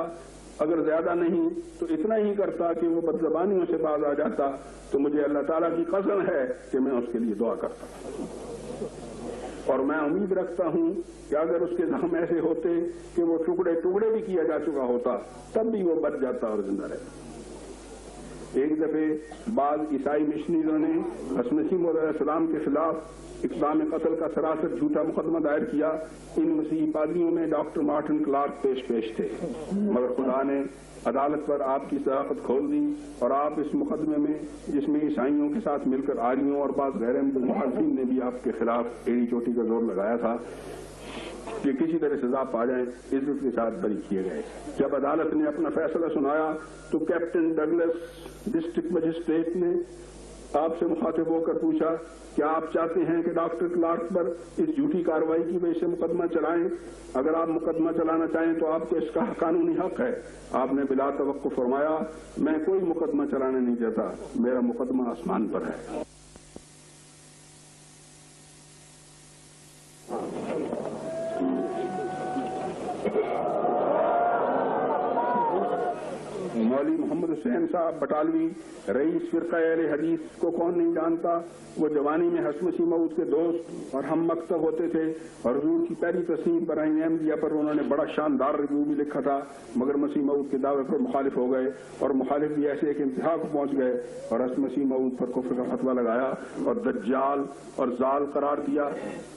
اگر زیادہ نہیں تو اتنا ہی کرتا کہ وہ بدزبانیوں سے باز آ جاتا تو مجھے اللہ تعالیٰ کی قسم ہے کہ میں اس کے لیے دعا کرتا اور میں امید رکھتا ہوں کہ اگر اس کے زخم ایسے ہوتے کہ وہ ٹکڑے ٹکڑے بھی کیا جا چکا ہوتا تب بھی وہ بچ جاتا اور زندہ رہتا. ایک دفعہ بعض عیسائی مشنریوں نے حضرت مسیح موعود علیہ السلام کے خلاف اقدام قتل کا سراسر جھوٹا مقدمہ دائر کیا. ان مسیحی پادریوں میں ڈاکٹر مارٹن کلارک پیش تھے، مگر خدا نے عدالت پر آپ کی صداقت کھول دی اور آپ اس مقدمے میں جس میں عیسائیوں کے ساتھ مل کر آریوں اور بعض غیر مخالفین نے بھی آپ کے خلاف ایڑی چوٹی کا زور لگایا تھا کہ کسی طرح سزا پا جائیں، عزت کے ساتھ بری کیے گئے. جب عدالت نے اپنا فیصلہ سنایا تو کیپٹن ڈگلس ڈسٹرکٹ مجسٹریٹ نے آپ سے مخاطب ہو کر پوچھا، کیا آپ چاہتے ہیں کہ ڈاکٹر کلارک پر اس جھوٹی کارروائی کی وجہ سے مقدمہ چلائیں؟ اگر آپ مقدمہ چلانا چاہیں تو آپ کو اس کا قانونی حق ہے. آپ نے بلا توقف فرمایا، میں کوئی مقدمہ چلانا نہیں چاہتا، میرا مقدمہ آسمان پر ہے. مولوی محمد محمد حسین صاحب بٹالوی رئیس فرقہ اہل حدیث کو کون نہیں جانتا. وہ جوانی میں حسن مسیح موعود کے دوست اور ہم مکتب ہوتے تھے اور حضور کی پہلی تصنیف براہ احمدیہ پر انہوں نے بڑا شاندار ریویو بھی لکھا تھا، مگر مسیح موعود کے دعوے پر مخالف ہو گئے اور مخالف بھی ایسے ایک انتہا کو پہنچ گئے اور حسن مسیح موعود پر کفر کا فتویٰ لگایا اور دجال اور زال قرار دیا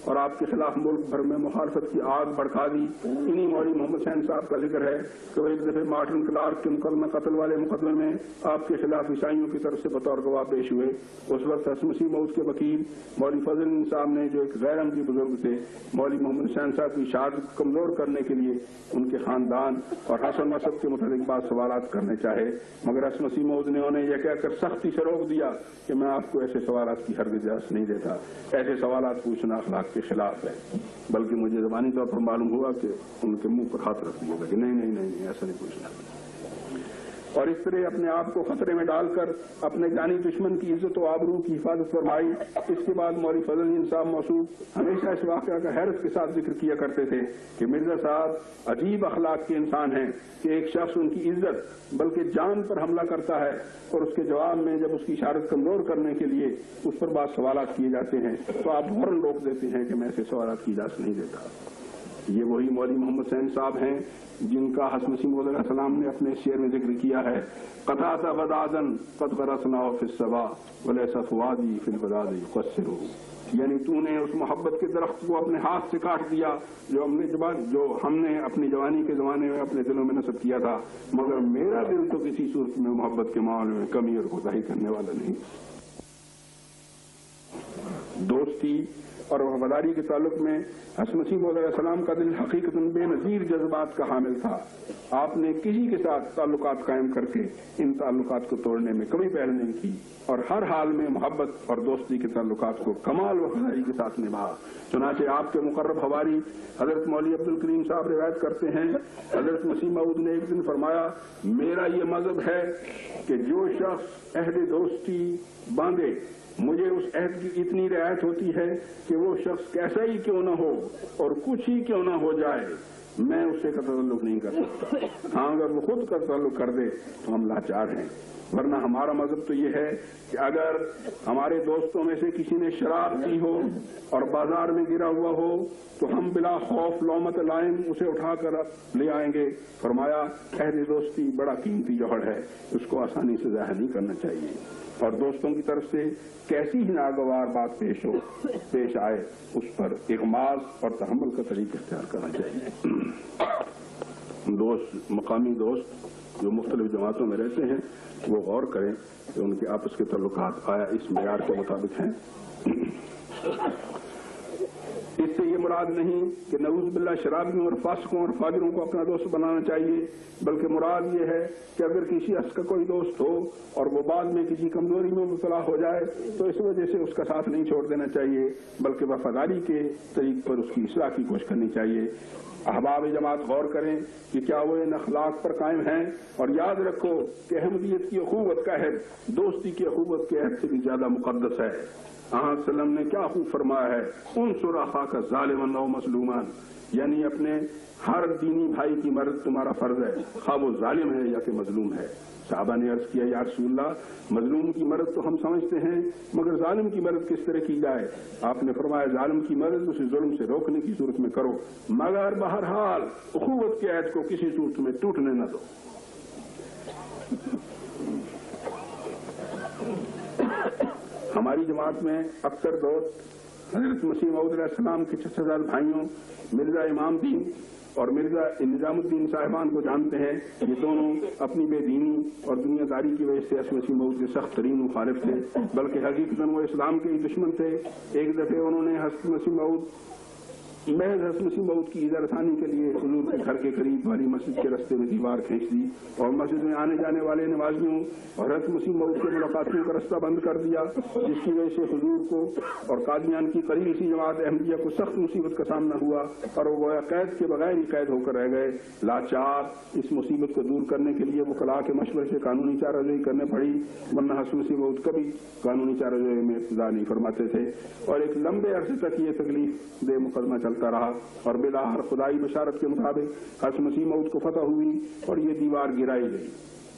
اور آپ کے خلاف ملک بھر میں مخالفت کی آگ بھڑکا دی. انہی مولوی محمد حسین صاحب کا ذکر ہے کہ وہ ایک دفعہ مارٹن کلارک کے مقدمہ قتل والے مقدمے میں آپ کے خلاف عیسائیوں کی طرف سے بطور گواہ پیش ہوئے. اس وقت حسن مسیح موعود کے وکیل مولوی فضل الدین صاحب نے، جو ایک غیر احمدی بزرگ تھے، مولوی محمد حسین صاحب کی شہادت کمزور کرنے کے لیے ان کے خاندان اور حسن مذہب کے متعلق بعض سوالات کرنے چاہے، مگر حسن مسیح موعود نے انہیں یہ کہہ کر سختی سے روک دیا کہ میں آپ کو ایسے سوالات کی ہرگز اجازت نہیں دیتا، ایسے سوالات پوچھنا اخلاق کے خلاف ہے. بلکہ مجھے زبانی طور پر معلوم ہوا کہ ان کے منہ پر ہاتھ رکھ دیا گیا کہ نہیں ایسا نہیں پوچھنا. اور اس طرح اپنے آپ کو خطرے میں ڈال کر اپنے جانی دشمن کی عزت و آبرو کی حفاظت فرمائی. اس کے بعد مولوی فضل الدین صاحب موصوف ہمیشہ اس واقعہ کا حیرت کے ساتھ ذکر کیا کرتے تھے کہ مرزا صاحب عجیب اخلاق کے انسان ہیں کہ ایک شخص ان کی عزت بلکہ جان پر حملہ کرتا ہے اور اس کے جواب میں جب اس کی اشارت کمزور کرنے کے لیے اس پر بعض سوالات کیے جاتے ہیں تو آپ فوراً روک دیتے ہیں کہ میں ایسے سوالات کی اجازت نہیں دیتا. یہ وہی مولوی محمد حسین صاحب ہیں جن کا حسن مسیح موعود علیہ السلام نے اپنے شعر میں ذکر کیا ہے، قطعت وداعا قد غرسناه في الصبا وليس فؤادي في الوداد يقصره. یعنی تو نے اس محبت کے درخت کو اپنے ہاتھ سے کاٹ دیا جو ہم نے اپنی جوانی کے زمانے میں اپنے دلوں میں نصب کیا تھا، مگر میرا دل تو کسی صورت میں محبت کے معاملے میں کمی اور کوتاہی کرنے والا نہیں. دوستی اور وفاداری کے تعلق میں حسن مسیح موعود علیہ السلام کا دل حقیقتاً بے نظیر جذبات کا حامل تھا. آپ نے کسی کے ساتھ تعلقات قائم کر کے ان تعلقات کو توڑنے میں کمی پہل نہیں کی اور ہر حال میں محبت اور دوستی کے تعلقات کو کمال وفاداری کے ساتھ نبھا. چنانچہ آپ کے مقرب حواری حضرت مولوی عبد الکریم صاحب روایت کرتے ہیں، حضرت مسیح موعود نے ایک دن فرمایا، میرا یہ مذہب ہے کہ جو شخص عہد دوستی باندھے مجھے اس عہد کی اتنی رعایت ہوتی ہے کہ وہ شخص کیسا ہی کیوں نہ ہو اور کچھ ہی کیوں نہ ہو جائے میں اسے کا تعلق نہیں کر سکتا. ہاں اگر وہ خود کا تعلق کر دے تو ہم لاچار ہیں، ورنہ ہمارا مذہب تو یہ ہے کہ اگر ہمارے دوستوں میں سے کسی نے شراب پی ہو اور بازار میں گرا ہوا ہو تو ہم بلا خوف لومت لائم اسے اٹھا کر لے آئیں گے. فرمایا عہد دوستی بڑا قیمتی جوہر ہے، اس کو آسانی سے ضائع نہیں کرنا چاہیے اور دوستوں کی طرف سے کیسی ہی ناگوار بات پیش آئے اس پر اغماض اور تحمل کا طریقہ اختیار کرنا چاہیے. مقامی دوست جو مختلف جماعتوں میں رہتے ہیں وہ غور کریں کہ ان کے آپس کے تعلقات آیا اس معیار کے مطابق ہیں. اس سے یہ مراد نہیں کہ نعوذ باللہ شرابیوں اور فاسقوں اور فاجروں کو اپنا دوست بنانا چاہیے، بلکہ مراد یہ ہے کہ اگر کسی شخص کا کوئی دوست ہو اور وہ بعد میں کسی کمزوری میں مبتلا ہو جائے تو اس وجہ سے اس کا ساتھ نہیں چھوڑ دینا چاہیے، بلکہ وفاداری کے طریق پر اس کی اصلاح کی کوشش کرنی چاہیے. احباب جماعت غور کریں کہ کیا وہ ان اخلاق پر قائم ہیں، اور یاد رکھو کہ احمدیت کی اخوت کا عہد دوستی کی اخوت کے عہد سے بھی زیادہ مقدس ہے. آن وسلم نے کیا خوب فرمایا ہے، انصر اخاک ظالما او مظلوما، یعنی اپنے ہر دینی بھائی کی مدد تمہارا فرض ہے، خواہ وہ ظالم ہے یا کہ مظلوم ہے. صحابہ نے عرض کیا یا رسول اللہ مظلوم کی مدد تو ہم سمجھتے ہیں مگر ظالم کی مدد کس طرح کی جائے؟ آپ نے فرمایا ظالم کی مدد اسے ظلم سے روکنے کی صورت میں کرو، مگر بہرحال اخوت کے عہد کو کسی صورت میں ٹوٹنے نہ دو. ہماری جماعت میں اکثر دوست حضرت مسیح موعود علیہ السلام کے چچا بھائیوں مرزا امام دین اور مرزا نظام الدین صاحبان کو جانتے ہیں. یہ دونوں اپنی بے دینی اور دنیا داری کی وجہ سے حضرت مسیح موعود کے سخت ترین مخالف تھے، بلکہ حقیقتاً وہ اسلام کے ہی دشمن تھے. ایک دفعہ انہوں نے حضرت مسیح موعود کی ایذا رسانی کے لیے حضور کے گھر کے قریب والی مسجد کے رستے میں دیوار کھینچ دی اور مسجد میں آنے جانے والے نمازیوں اور حضرت مسیح موعود کے ملاقاتیوں کا رستہ بند کر دیا، جس کی وجہ سے حضور کو اور قادیان کی قریبی سی جماعت احمدیہ کو سخت مصیبت کا سامنا ہوا اور وہ گویا قید کے بغیر ہی قید ہو کر رہ گئے. لاچار اس مصیبت کو دور کرنے کے لیے وکلاء کے مشورے سے قانونی چارہ جوئی کرنے پڑی، ورنہ حضرت مسیح موعود کبھی قانونی چارہ جوئی میں ابتدا نہیں فرماتے تھے. اور ایک لمبے عرصے تک یہ تکلیف دہ مقدمہ چلتا رہا اور بلاخر خدائی بشارت کے مطابق حضرت مسیح موعود کو فتح ہوئی اور یہ دیوار گرائی گئی.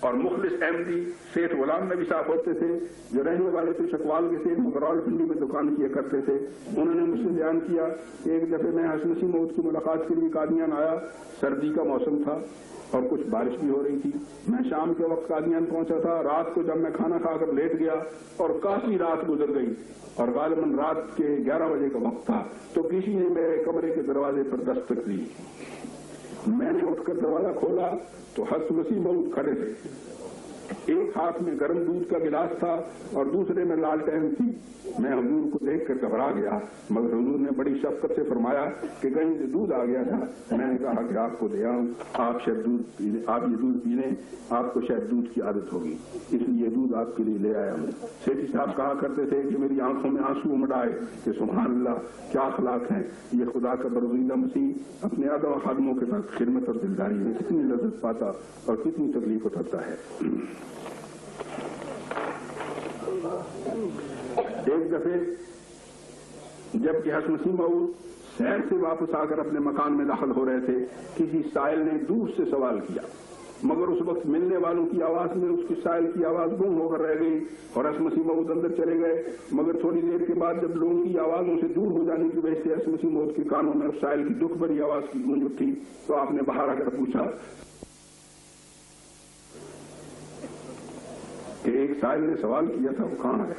اور مخلص احمدی سیٹھ غلام نبی صاحب ہوتے تھے جو رہنے والے تھے شکوال کے سیٹھ مغرال پنڈی میں دکان کیا کرتے تھے. انہوں نے مجھ سے بیان کیا کہ ایک دفعہ میں حسن نسیم مود کی ملاقات کے لیے قادیان آیا. سردی کا موسم تھا اور کچھ بارش بھی ہو رہی تھی. میں شام کے وقت قادیان پہنچا تھا. رات کو جب میں کھانا کھا کر لیٹ گیا اور کافی رات گزر گئی اور غالباً رات کے 11 بجے کا وقت تھا تو کسی نے میرے کمرے کے دروازے پر دستک دی. میں نے اٹھ کر دروازہ کھولا تو حسن نسیم مود کھڑے تھے. ایک ہاتھ میں گرم دودھ کا گلاس تھا اور دوسرے میں لالٹین تھی. میں حضور کو دیکھ کر گھبرا گیا مگر حضور نے بڑی شفقت سے فرمایا کہ کہیں سے دودھ آ گیا تھا. میں نے کہا کہ آپ کو دے آؤں, آپ یہ دودھ پی لیں, آپ کو شاید دودھ کی عادت ہوگی اس لیے دودھ آپ کے لیے لے آیا ہوں. سیٹھی صاحب کہا کرتے تھے کہ میری آنکھوں میں آنسو امڑ آئے کہ سبحان اللہ کیا اخلاق ہیں. یہ خدا کا برگزیدہ مسیح اپنے آدھا خادموں کے ساتھ خدمت اور دلداری میں کتنی لذت پاتا اور کتنی تکلیف اٹھاتا ہے. ایک دفعہ جب کہ حسن نسیم مود سیر سے واپس آ کر اپنے مکان میں داخل ہو رہے تھے کسی سائل نے دور سے سوال کیا مگر اس وقت ملنے والوں کی آواز میں اس کی سائل کی آواز گم ہو کر رہ گئی اور حسن نسیم مود اندر چلے گئے. مگر تھوڑی دیر کے بعد جب لوگوں کی آوازوں سے دور ہو جانے کی وجہ سے حسن نسیم مود کے کانوں میں اس سائل کی دکھ بھری آواز کی گونج اٹھی تو آپ نے باہر آ کر پوچھا کہ ایک سائل نے سوال کیا تھا وہ کہاں ہے.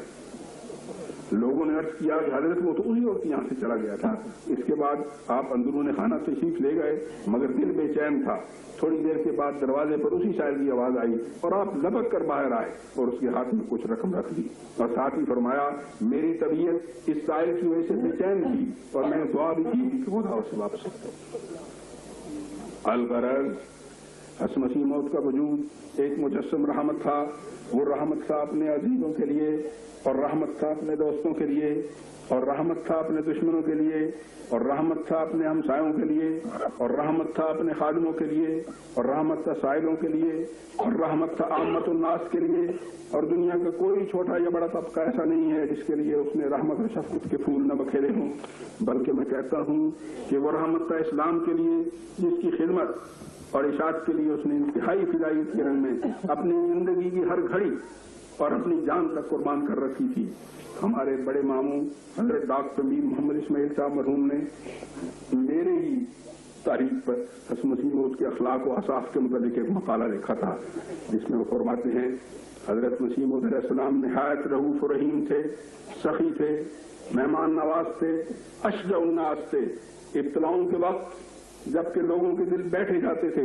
لوگوں نے عرض کیا کہ حضرت وہ تو اسی وقت یہاں سے چلا گیا تھا. اس کے بعد آپ اندرون خانہ تشریف لے گئے مگر دل بے چین تھا. تھوڑی دیر کے بعد دروازے پر اسی سائل کی آواز آئی اور آپ لپک کر باہر آئے اور اس کے ہاتھ میں کچھ رقم رکھ دی اور ساتھ ہی فرمایا میری طبیعت اس سائل کی وجہ سے بے چین تھی اور میں نے دعا بھی کی کہ خدا اسے واپس الغرض حسن نسیم مود کا وجود ایک مجسم رحمت تھا. وہ رحمت تھا اپنے عزیزوں کے لیے اور رحمت تھا اپنے دوستوں کے لیے اور رحمت تھا اپنے دشمنوں کے لیے اور رحمت تھا اپنے ہمسایوں کے لیے اور رحمت تھا اپنے خادموں کے لیے اور رحمت تھا سائلوں کے لیے اور رحمت تھا عامت الناس کے لیے. اور دنیا کا کوئی چھوٹا یا بڑا طبقہ ایسا نہیں ہے جس کے لیے اس نے رحمت اور شفقت کے پھول نہ بکھیرے ہوں. بلکہ میں کہتا ہوں کہ وہ رحمت تھا اسلام کے لیے جس کی خدمت اور اشاعت کے لیے اس نے انتہائی فدائیت کے رنگ میں اپنی زندگی کی ہر گھڑی اور اپنی جان تک قربان کر رکھی تھی. ہمارے بڑے ماموں حضرت ڈاکٹر میر محمد اسماعیل صاحب مرحوم نے میرے ہی تاریخ پر حسن نسیم مود کے اخلاق و اوصاف کے متعلق ایک مقالہ لکھا تھا جس میں وہ فرماتے ہیں حضرت نسیم مود علیہ السلام نہایت رؤوف و رحیم تھے, سخی تھے, مہمان نواز تھے, اشجع الناس تھے. ابتلاؤں کے وقت جبکہ لوگوں کے دل بیٹھے جاتے تھے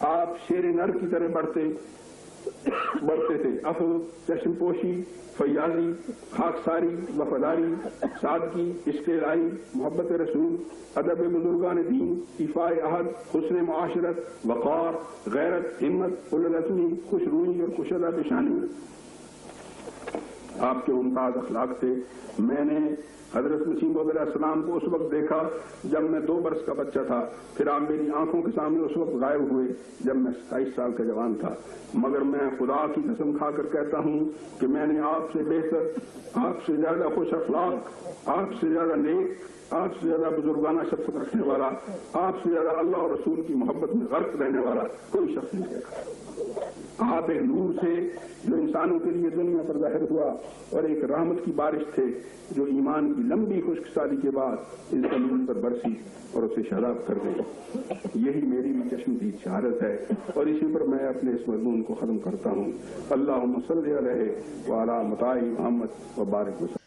آپ شیر نر کی طرح بڑھتے تھے. عفو, چشم پوشی, فیاضی, خاکساری, وفاداری, سادگی, عشق الہی, محبت رسول, ادب بزرگان دین, ایفاء عہد, حسن معاشرت, وقار, غیرت, ہمت, العزمی, خوش روئی اور کشادہ پیشانی آپ کے ممتاز اخلاق تھے. میں نے حضرت نسیم مود علیہ السلام کو اس وقت دیکھا جب میں 2 برس کا بچہ تھا. پھر آپ میری آنکھوں کے سامنے اس وقت غائب ہوئے جب میں 27 سال کا جوان تھا. مگر میں خدا کی قسم کھا کر کہتا ہوں کہ میں نے آپ سے بہتر, آپ سے زیادہ خوش اخلاق, آپ سے زیادہ نیک, آپ سے زیادہ بزرگانہ شفقت رکھنے والا, آپ سے زیادہ اللہ اور رسول کی محبت میں غرق رہنے والا کوئی شخص نہیں دیکھا. آپ ایک نور سے جو انسانوں کے لیے دنیا پر ظاہر ہوا اور ایک رحمت کی بارش تھے جو ایمان کی لمبی خشک سالی کے بعد اس زمین پر برسی اور اسے شاداب کر گئی. یہی میری بھی چشمدید شہادت ہے اور اسی پر میں اپنے اس مضمون کو ختم کرتا ہوں. اللہم صلی علیہ وعلی مطاع محمد و بارک وسلم.